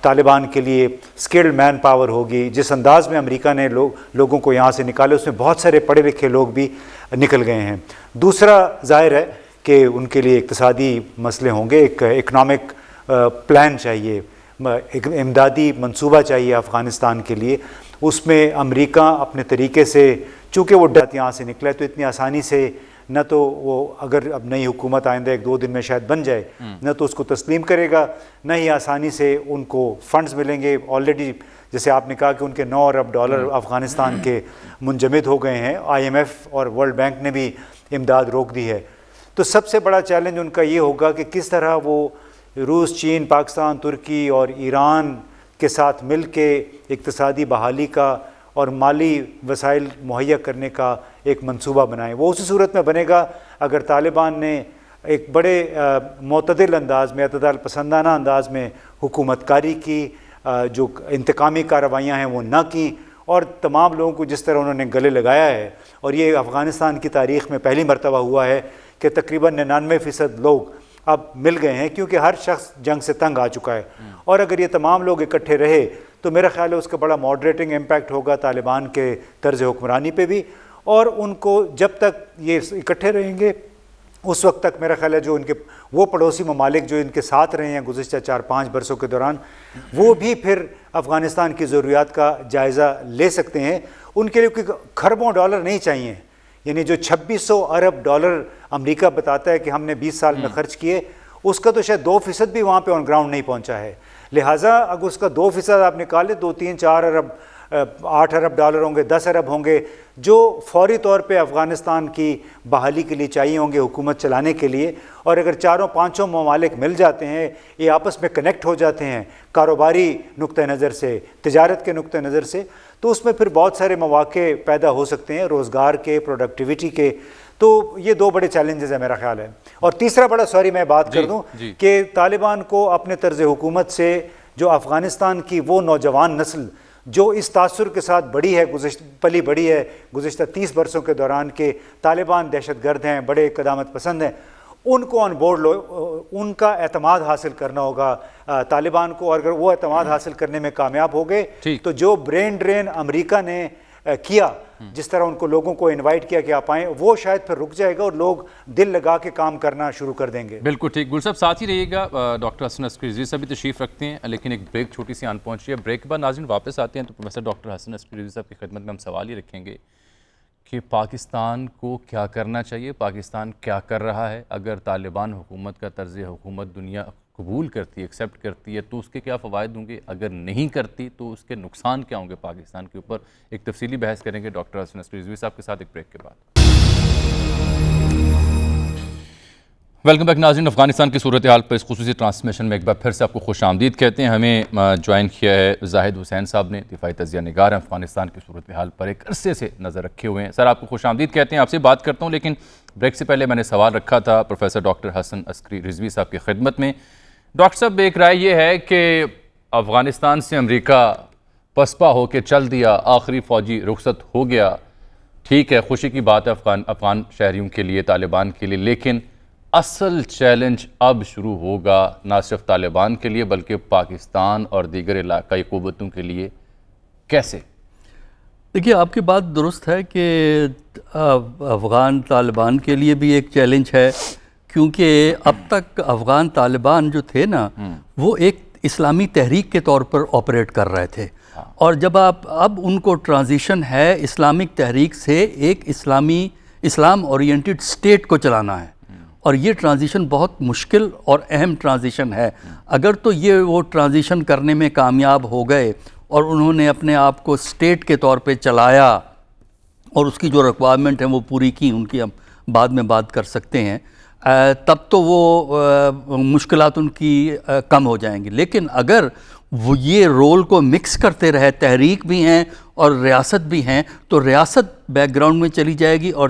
طالبان کے لیے اسکلڈ مین پاور ہوگی. جس انداز میں امریکہ نے لوگوں کو یہاں سے نکالے اس میں بہت سارے پڑھے لکھے لوگ بھی نکل گئے ہیں. دوسرا ظاہر ہے کہ ان کے لیے اقتصادی مسئلے ہوں گے، ایک اکنامک پلان چاہیے، ایک امدادی منصوبہ چاہیے افغانستان کے لیے. اس میں امریکہ اپنے طریقے سے، چونکہ وہ یہاں سے نکلا ہے تو اتنی آسانی سے نہ تو وہ اگر اب نئی حکومت آئندہ 1-2 دن میں شاید بن جائے نہ تو اس کو تسلیم کرے گا، نہ ہی آسانی سے ان کو فنڈز ملیں گے. آلریڈی جیسے آپ نے کہا کہ ان کے $9 ارب افغانستان کے منجمد ہو گئے ہیں، IMF اور ورلڈ بینک نے بھی امداد روک دی ہے. تو سب سے بڑا چیلنج ان کا یہ ہوگا کہ کس طرح وہ روس، چین، پاکستان، ترکی اور ایران کے ساتھ مل کے اقتصادی بحالی کا اور مالی وسائل مہیا کرنے کا ایک منصوبہ بنائیں. وہ اسی صورت میں بنے گا اگر طالبان نے ایک بڑے معتدل انداز میں، اعتدال پسندانہ انداز میں حکومت کاری کی، جو انتقامی کارروائیاں ہیں وہ نہ کیں، اور تمام لوگوں کو جس طرح انہوں نے گلے لگایا ہے. اور یہ افغانستان کی تاریخ میں پہلی مرتبہ ہوا ہے کہ تقریباً 99% لوگ اب مل گئے ہیں، کیونکہ ہر شخص جنگ سے تنگ آ چکا ہے. اور اگر یہ تمام لوگ اکٹھے رہے تو میرا خیال ہے اس کا بڑا ماڈریٹنگ امپیکٹ ہوگا طالبان کے طرز حکمرانی پہ بھی. اور ان کو جب تک یہ اکٹھے رہیں گے اس وقت تک میرا خیال ہے جو ان کے وہ پڑوسی ممالک جو ان کے ساتھ رہے ہیں گزشتہ 4-5 برسوں کے دوران، وہ بھی پھر افغانستان کی ضروریات کا جائزہ لے سکتے ہیں. ان کے لیے کوئی کھربوں ڈالر نہیں چاہیے، یعنی جو $2600 ارب امریکہ بتاتا ہے کہ ہم نے 20 سال میں خرچ کیے، اس کا تو شاید 2% بھی وہاں پہ آن گراؤنڈ نہیں پہنچا ہے. لہٰذا اگر اس کا 2% آپ نکالیں، 2-3-4 ارب، 8 ارب ڈالر ہوں گے، 10 ارب ہوں گے جو فوری طور پہ افغانستان کی بحالی کے لیے چاہیے ہوں گے حکومت چلانے کے لیے. اور اگر 4-5 ممالک مل جاتے ہیں، یہ آپس میں کنیکٹ ہو جاتے ہیں کاروباری نقطہ نظر سے، تجارت کے نقطہ نظر سے، تو اس میں پھر بہت سارے مواقع پیدا ہو سکتے ہیں روزگار کے، پروڈکٹیویٹی کے. تو یہ 2 بڑے چیلنجز ہیں میرا خیال ہے. اور تیسرا بڑا میں بات کر دوں کہ طالبان کو اپنے طرز حکومت سے جو افغانستان کی وہ نوجوان نسل جو اس تاثر کے ساتھ پلی بڑی ہے گزشتہ 30 برسوں کے دوران کہ طالبان دہشت گرد ہیں، بڑے قدامت پسند ہیں، ان کو آن بورڈ لو، ان کا اعتماد حاصل کرنا ہوگا طالبان کو. اور اگر وہ اعتماد حاصل کرنے میں کامیاب ہو گئے تو جو برین ڈرین امریکہ نے کیا، جس طرح ان کو لوگوں کو انوائٹ کیا کہ آپ آئیں، وہ شاید پھر رک جائے گا اور لوگ دل لگا کے کام کرنا شروع کر دیں گے. بالکل ٹھیک. گل صاحب ساتھ ہی رہیے گا. ڈاکٹر حسن عسکری رضوی صاحب بھی تشریف رکھتے ہیں، لیکن ایک بریک چھوٹی سی آن پہنچ رہی ہے. بریک کے بعد ناظرین واپس آتے ہیں تو پروفیسر ڈاکٹر حسن عسکری رضوی صاحب کی خدمت میں ہم سوال ہی رکھیں گے کہ پاکستان کو کیا کرنا چاہیے، پاکستان کیا کر رہا ہے. اگر طالبان حکومت کا طرز حکومت دنیا قبول کرتی ہے، ایکسیپٹ کرتی ہے، تو اس کے کیا فوائد ہوں گے؟ اگر نہیں کرتی تو اس کے نقصان کیا ہوں گے پاکستان کے اوپر؟ ایک تفصیلی بحث کریں گے ڈاکٹر حسن عسکری رضوی صاحب کے ساتھ ایک بریک کے بعد. ویلکم بیک ناظرین. افغانستان کی صورتحال پر اس خصوصی ٹرانسمیشن میں ایک بار پھر سے آپ کو خوش آمدید کہتے ہیں. ہمیں جوائن کیا ہے زاہد حسین صاحب نے، دفاعی تجزیہ نگار ہیں، افغانستان کی صورتحال پر ایک عرصے سے نظر رکھے ہوئے ہیں. سر آپ کو خوش آمدید کہتے ہیں. آپ سے بات کرتا ہوں، لیکن بریک سے پہلے میں نے سوال رکھا تھا پروفیسر ڈاکٹر حسن عسکری رضوی صاحب کی خدمت میں. ڈاکٹر صاحب ایک رائے یہ ہے کہ افغانستان سے امریکہ پسپا ہو کے چل دیا، آخری فوجی رخصت ہو گیا، ٹھیک ہے، خوشی کی بات ہے افغان شہریوں کے لیے، طالبان کے لیے، لیکن اصل چیلنج اب شروع ہوگا نہ صرف طالبان کے لیے بلکہ پاکستان اور دیگر علاقائی قوتوں کے لیے. کیسے؟ دیکھیے آپ کی بات درست ہے کہ افغان طالبان کے لیے بھی ایک چیلنج ہے، کیونکہ اب تک افغان طالبان جو تھے نا وہ ایک اسلامی تحریک کے طور پر آپریٹ کر رہے تھے، اور جب اب ان کو ٹرانزیشن ہے اسلامک تحریک سے ایک اسلام اورینٹڈ اسٹیٹ کو چلانا ہے، اور یہ ٹرانزیشن بہت مشکل اور اہم ٹرانزیشن ہے. اگر تو یہ وہ ٹرانزیشن کرنے میں کامیاب ہو گئے اور انہوں نے اپنے آپ کو اسٹیٹ کے طور پہ چلایا اور اس کی جو ریکوائرمنٹ ہیں وہ پوری کی، ان کی بعد میں بات کر سکتے ہیں، تب تو وہ مشکلات ان کی کم ہو جائیں گی. لیکن اگر وہ یہ رول کو مکس کرتے رہے، تحریک بھی ہیں اور ریاست بھی ہیں، تو ریاست بیک گراؤنڈ میں چلی جائے گی، اور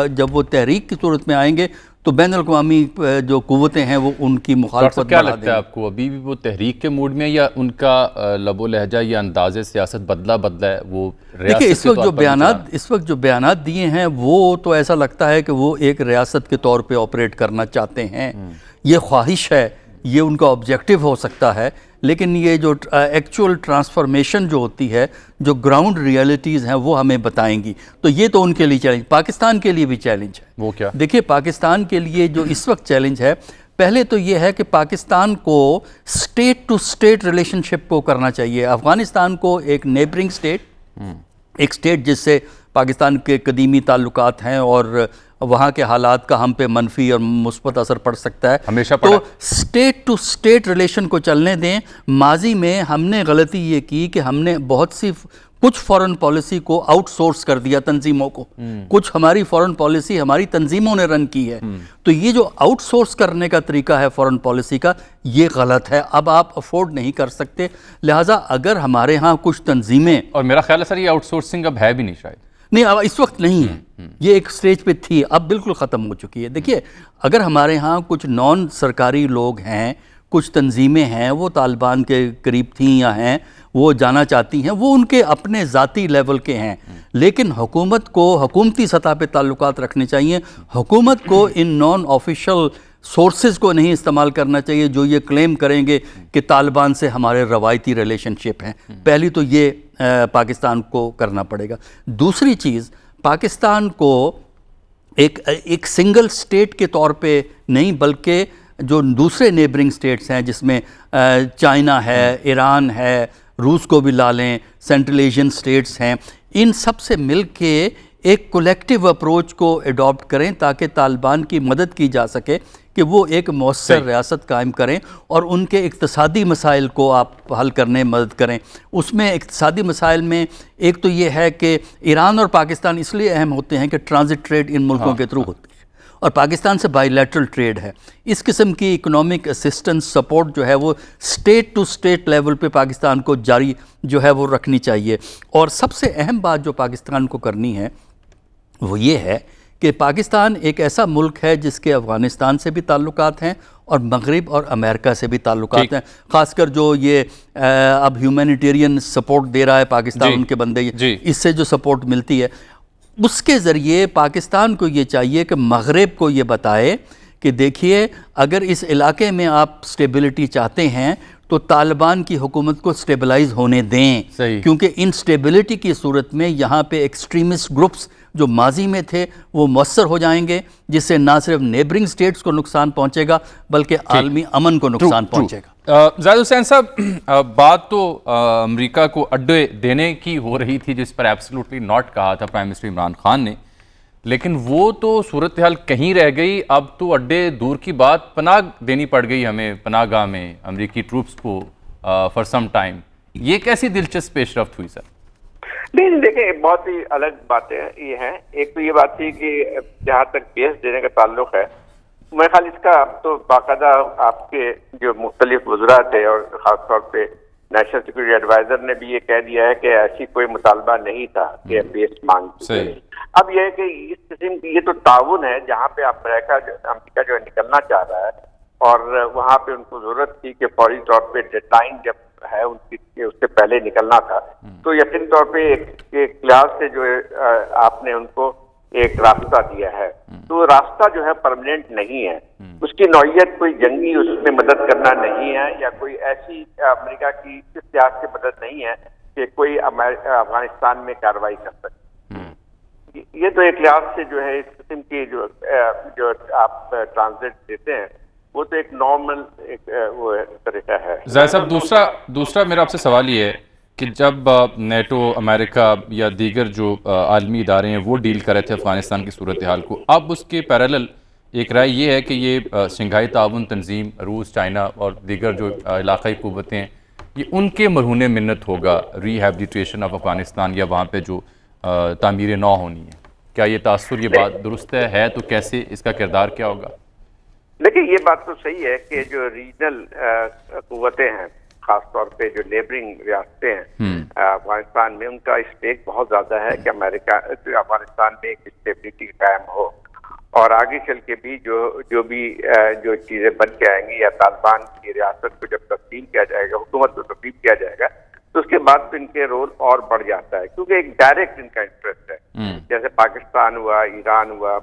جب وہ تحریک کی صورت میں آئیں گے تو بین الاقوامی جو قوتیں ہیں وہ ان کی مخالفت کیا بڑھا دیں لگتا ہے آپ کو، ابھی بھی وہ تحریک کے موڈ میں، یا ان کا لب و لہجہ یا انداز سیاست بدلا ہے؟ وہ دیکھیں اس وقت جو بیانات دیے ہیں وہ تو ایسا لگتا ہے کہ وہ ایک ریاست کے طور پہ آپریٹ کرنا چاہتے ہیں. یہ خواہش ہے، یہ ان کا آبجیکٹیو ہو سکتا ہے، لیکن یہ جو ایکچول ٹرانسفارمیشن جو ہوتی ہے، جو گراؤنڈ ریئلٹیز ہیں وہ ہمیں بتائیں گی. تو یہ تو ان کے لیے چیلنج، پاکستان کے لیے بھی چیلنج ہے. وہ کیا؟ دیکھیے پاکستان کے لیے جو اس وقت چیلنج ہے، پہلے تو یہ ہے کہ پاکستان کو سٹیٹ ٹو سٹیٹ ریلیشن شپ کو کرنا چاہیے. افغانستان کو ایک نیبرنگ سٹیٹ، ایک سٹیٹ جس سے پاکستان کے قدیمی تعلقات ہیں اور وہاں کے حالات کا ہم پہ منفی اور مثبت اثر پڑ سکتا ہے، ہمیشہ تو سٹیٹ ٹو سٹیٹ ریلیشن کو چلنے دیں. ماضی میں ہم نے غلطی یہ کی کہ ہم نے کچھ فورن پالیسی کو آؤٹ سورس کر دیا تنظیموں کو، کچھ ہماری فورن پالیسی ہماری تنظیموں نے رن کی ہے. تو یہ جو آؤٹ سورس کرنے کا طریقہ ہے فورن پالیسی کا، یہ غلط ہے. اب آپ افورڈ نہیں کر سکتے، لہٰذا اگر ہمارے ہاں کچھ تنظیمیں، اور میرا خیال ہے سر یہ آؤٹ سورسنگ اب ہے بھی نہیں شاید. نہیں اب اس وقت نہیں ہے، یہ ایک سٹیج پہ تھی، اب بالکل ختم ہو چکی ہے. دیکھیے اگر ہمارے ہاں کچھ نان سرکاری لوگ ہیں، کچھ تنظیمیں ہیں، وہ طالبان کے قریب تھیں یا ہیں، وہ جانا چاہتی ہیں، وہ ان کے اپنے ذاتی لیول کے ہیں، لیکن حکومت کو حکومتی سطح پہ تعلقات رکھنے چاہیے. حکومت کو ان نان آفیشل سورسز کو نہیں استعمال کرنا چاہیے جو یہ کلیم کریں گے کہ طالبان سے ہمارے روایتی ریلیشن شپ ہیں. پہلی تو یہ پاکستان کو کرنا پڑے گا. دوسری چیز، پاکستان کو ایک سنگل سٹیٹ کے طور پہ نہیں، بلکہ جو دوسرے نیبرنگ سٹیٹس ہیں جس میں چائنا ہے، ایران ہے، روس کو بھی لا لیں، سینٹرل ایشین سٹیٹس ہیں، ان سب سے مل کے ایک کولیکٹیو اپروچ کو ایڈاپٹ کریں تاکہ طالبان کی مدد کی جا سکے کہ وہ ایک مؤثر ریاست قائم کریں اور ان کے اقتصادی مسائل کو آپ حل کرنے میں مدد کریں. اس میں اقتصادی مسائل میں ایک تو یہ ہے کہ ایران اور پاکستان اس لیے اہم ہوتے ہیں کہ ٹرانزٹ ٹریڈ ان ملکوں کے تھرو ہوتی ہے، اور پاکستان سے بائی لیٹرل ٹریڈ ہے. اس قسم کی اکنامک اسسٹنس سپورٹ جو ہے وہ سٹیٹ ٹو سٹیٹ لیول پہ پاکستان کو جاری جو ہے وہ رکھنی چاہیے. اور سب سے اہم بات جو پاکستان کو کرنی ہے وہ یہ ہے کہ پاکستان ایک ایسا ملک ہے جس کے افغانستان سے بھی تعلقات ہیں اور مغرب اور امریکہ سے بھی تعلقات ہیں. خاص کر جو یہ اب ہیومینیٹیرین سپورٹ دے رہا ہے پاکستان ان کے بندے، اس سے جو سپورٹ ملتی ہے اس کے ذریعے پاکستان کو یہ چاہیے کہ مغرب کو یہ بتائے کہ دیکھیے اگر اس علاقے میں آپ سٹیبلٹی چاہتے ہیں تو طالبان کی حکومت کو سٹیبلائز ہونے دیں، کیونکہ ان سٹیبلٹی کی صورت میں یہاں پہ ایکسٹریمسٹ گروپس جو ماضی میں تھے وہ مؤثر ہو جائیں گے، جس سے نہ صرف نیبرنگ سٹیٹس کو نقصان پہنچے گا بلکہ عالمی امن کو نقصان پہنچے گا. زاہد حسین صاحب، بات تو امریکہ کو اڈے دینے کی ہو رہی تھی جس پر ایبسلوٹلی ناٹ کہا تھا پرائم منسٹر عمران خان نے، لیکن وہ تو صورتحال کہیں رہ گئی. اب تو اڈے دور کی بات، پناہ دینی پڑ گئی ہمیں پناہ گاہ میں امریکی ٹروپس کو فار سم ٹائم. یہ کیسی دلچسپ پیش رفت ہوئی سر؟ نہیں دیکھیں، بہت ہی الگ باتیں یہ ہیں. ایک تو یہ بات تھی کہ جہاں تک بیس دینے کا تعلق ہے، میرے خیال اس کا اب تو باقاعدہ آپ کے جو مختلف وزراء تھے اور خاص طور پہ نیشنل سیکورٹی ایڈوائزر نے بھی یہ کہہ دیا ہے کہ ایسی کوئی مطالبہ نہیں تھا کہ بیس مانگ. اب یہ ہے کہ اس قسم کی یہ تو تعاون ہے جہاں پہ امریکہ جو نکلنا چاہ رہا ہے اور وہاں پہ ان کو ضرورت تھی کہ فوری طور پہ ڈیڈ لائن جب ہے ان کی اس سے پہلے نکلنا تھا، تو یقینی طور پہ ایک لحاظ سے جو آپ نے ان کو ایک راستہ دیا ہے. تو راستہ جو ہے پرماننٹ نہیں ہے، اس کی نوعیت کوئی جنگی اس میں مدد کرنا نہیں ہے یا کوئی ایسی امریکہ کی اس لحاظ سے مدد نہیں ہے کہ کوئی افغانستان میں کارروائی کر سکے. یہ تو ایک لحاظ سے جو ہے اس قسم کی جو آپ ٹرانزٹ دیتے ہیں وہ تو ایک نارمل وہ طریقہ ہے. زاہد صاحب، دوسرا میرا آپ سے سوال یہ ہے کہ جب نیٹو، امریکہ یا دیگر جو عالمی ادارے ہیں وہ ڈیل کر رہے تھے افغانستان کی صورتحال کو، اب اس کے پیرالل ایک رائے یہ ہے کہ یہ شنگھائی تعاون تنظیم، روس، چائنا اور دیگر جو علاقائی قوتیں ہیں، یہ ان کے مرہون منت ہوگا ری ہیبلیٹیشن آف افغانستان یا وہاں پہ جو تعمیر نو ہونی ہے. کیا یہ تاثر، یہ بات درست ہے تو کیسے اس کا کردار کیا ہوگا؟ دیکھیں یہ بات تو صحیح ہے کہ جو ریجنل قوتیں ہیں، خاص طور پہ جو نیبرنگ ریاستیں ہیں افغانستان میں، ان کا اسٹیک بہت زیادہ ہے کہ افغانستان میں ایک اسٹیبلٹی قائم ہو، اور آگے چل کے بھی جو چیزیں بن کے آئیں گی، یا طالبان کی ریاست کو جب تسلیم کیا جائے گا، حکومت کو تسلیم کیا جائے گا، تو اس کے بعد تو ان کے رول اور بڑھ جاتا ہے، کیونکہ ایک ڈائریکٹ ان کا انٹرسٹ ہے، جیسے پاکستان ہوا، ایران ہوا،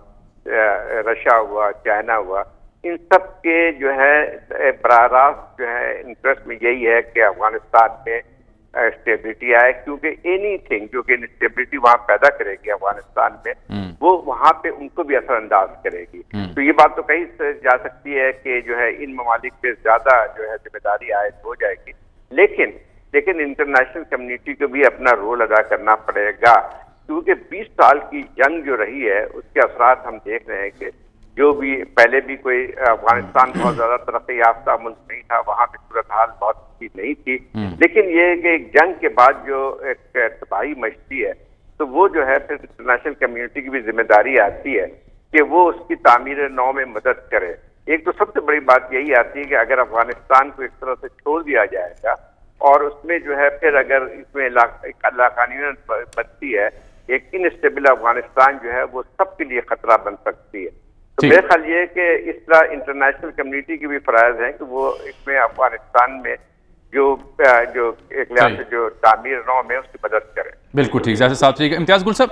رشیا ہوا، چائنا ہوا، ان سب کے جو ہے براہ راست جو ہے انٹرسٹ میں یہی ہے کہ افغانستان میں اسٹیبلٹی آئے، کیونکہ اینی تھنگ جو کہ انسٹیبلٹی وہاں پیدا کرے گی افغانستان میں، وہ وہاں پہ ان کو بھی اثر انداز کرے گی۔ تو یہ بات تو کہی جا سکتی ہے کہ جو ہے ان ممالک پہ زیادہ جو ہے ذمہ داری عائد ہو جائے گی، لیکن انٹرنیشنل کمیونٹی کو بھی اپنا رول ادا کرنا پڑے گا، کیونکہ 20 سال کی جنگ جو رہی ہے اس کے اثرات ہم دیکھ رہے ہیں کہ جو بھی پہلے بھی کوئی افغانستان بہت زیادہ ترقی یافتہ ملک نہیں تھا، وہاں پہ صورتحال بہت اچھی نہیں تھی، لیکن یہ کہ جنگ کے بعد جو ایک تباہی مچتی ہے، تو وہ جو ہے پھر انٹرنیشنل کمیونٹی کی بھی ذمہ داری آتی ہے کہ وہ اس کی تعمیر نو میں مدد کرے۔ ایک تو سب سے بڑی بات یہی آتی ہے کہ اگر افغانستان کو اس طرح سے چھوڑ دیا جائے گا، اور اس میں جو ہے پھر اگر اس میں لاقانونیت بنتی ہے، ایک انسٹیبل افغانستان جو ہے وہ سب کے لیے خطرہ بن سکتی ہے۔ تو میرا خیال یہ ہے کہ اس طرح انٹرنیشنل کمیونٹی کی بھی فرائض ہیں کہ وہ اس میں افغانستان میں جو ایک لحاظ سے جو تعمیر نو میں اس کی مدد کرے۔ بالکل ٹھیک، جیسے صاحب ٹھیک ہے۔ امتیاز گل صاحب،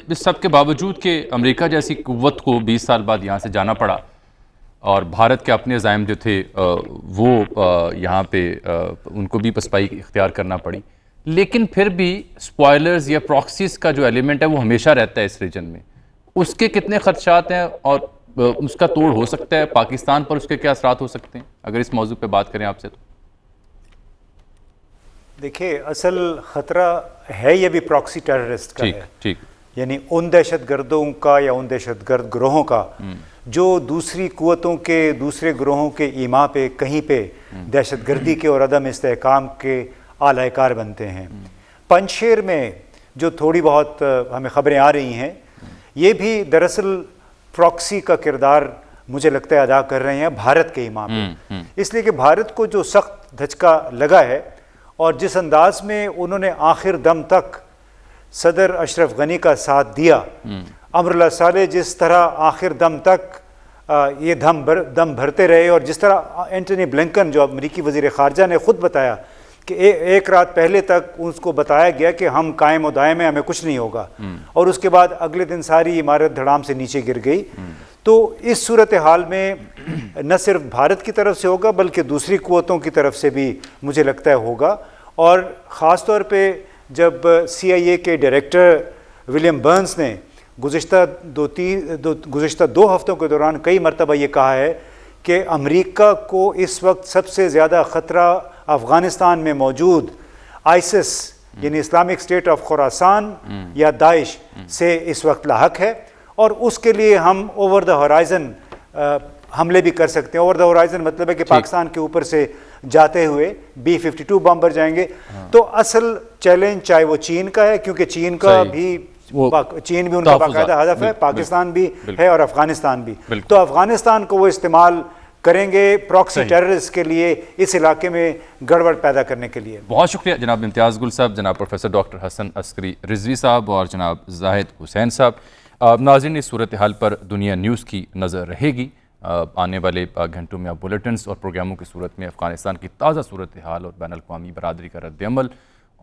اس سب کے باوجود کہ امریکہ جیسی قوت کو 20 سال بعد یہاں سے جانا پڑا، اور بھارت کے اپنے عزائم جو تھے وہ یہاں پہ ان کو بھی پسپائی اختیار کرنا پڑی، لیکن پھر بھی سپوائلرز یا پراکسیز کا جو ایلیمنٹ ہے وہ ہمیشہ رہتا ہے اس ریجن میں، اس کے کتنے خدشات ہیں اور اس کا توڑ ہو سکتا ہے پاکستان پر، اس کے کیا اثرات ہو سکتے ہیں اگر اس موضوع پہ بات کریں آپ سے؟ تو دیکھیے اصل خطرہ ہے یہ بھی پراکسی ٹیررسٹ کا ہے، ٹھیک، یعنی ان دہشت گردوں کا یا ان دہشت گرد گروہوں کا جو دوسری قوتوں کے دوسرے گروہوں کے ایما پہ کہیں پہ دہشت گردی کے اور عدم استحکام کے اعلی کار بنتے ہیں۔ پنجشیر میں جو تھوڑی بہت ہمیں خبریں آ رہی ہیں، یہ بھی دراصل پراکسی کا کردار مجھے لگتا ہے ادا کر رہے ہیں بھارت کے ایما پہ، اس لیے کہ بھارت کو جو سخت دھچکا لگا ہے اور جس انداز میں انہوں نے آخر دم تک صدر اشرف غنی کا ساتھ دیا، امر اللہ صالح جس طرح آخر دم تک یہ دم بھرتے رہے، اور جس طرح اینٹونی بلنکن جو امریکی وزیر خارجہ نے خود بتایا کہ ایک رات پہلے تک اس کو بتایا گیا کہ ہم قائم و دائم ہیں، ہمیں کچھ نہیں ہوگا، اور اس کے بعد اگلے دن ساری عمارت دھڑام سے نیچے گر گئی۔ تو اس صورتحال میں نہ صرف بھارت کی طرف سے ہوگا بلکہ دوسری قوتوں کی طرف سے بھی مجھے لگتا ہے ہوگا، اور خاص طور پہ جب CIA کے ڈائریکٹر ولیم برنز نے گزشتہ دو ہفتوں کے دوران کئی مرتبہ یہ کہا ہے کہ امریکہ کو اس وقت سب سے زیادہ خطرہ افغانستان میں موجود آئسس یعنی اسلامک اسٹیٹ آف خراسان یا داعش سے اس وقت لاحق ہے، اور اس کے لیے ہم اوور دا ہورائزن حملے بھی کر سکتے ہیں۔ اوور دا ہورائزن مطلب ہے کہ پاکستان کے اوپر سے جاتے ہوئے B-52 بمبر جائیں گے۔ تو اصل چیلنج چاہے وہ چین کا ہے، کیونکہ چین بھی ان کا باقاعدہ ہدف ہے، پاکستان بھی ہے اور افغانستان بھی، تو افغانستان کو وہ استعمال کریں گے پراکسی ٹیررسٹ کے لیے، اس علاقے میں گڑبڑ پیدا کرنے کے لیے۔ بہت شکریہ جناب امتیاز گل صاحب، جناب پروفیسر ڈاکٹر حسن عسکری رضوی صاحب اور جناب زاہد حسین صاحب۔ ناظرین، اس صورتحال پر دنیا نیوز کی نظر رہے گی۔ آنے والے گھنٹوں میں آپ بلیٹنز اور پروگراموں کی صورت میں افغانستان کی تازہ صورتحال اور بین الاقوامی برادری کا رد عمل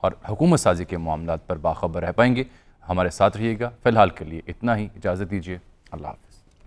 اور حکومت سازی کے معاملات پر باخبر رہ پائیں گے۔ ہمارے ساتھ رہیے گا۔ فی الحال کے لیے اتنا ہی، اجازت دیجیے، اللہ حافظ۔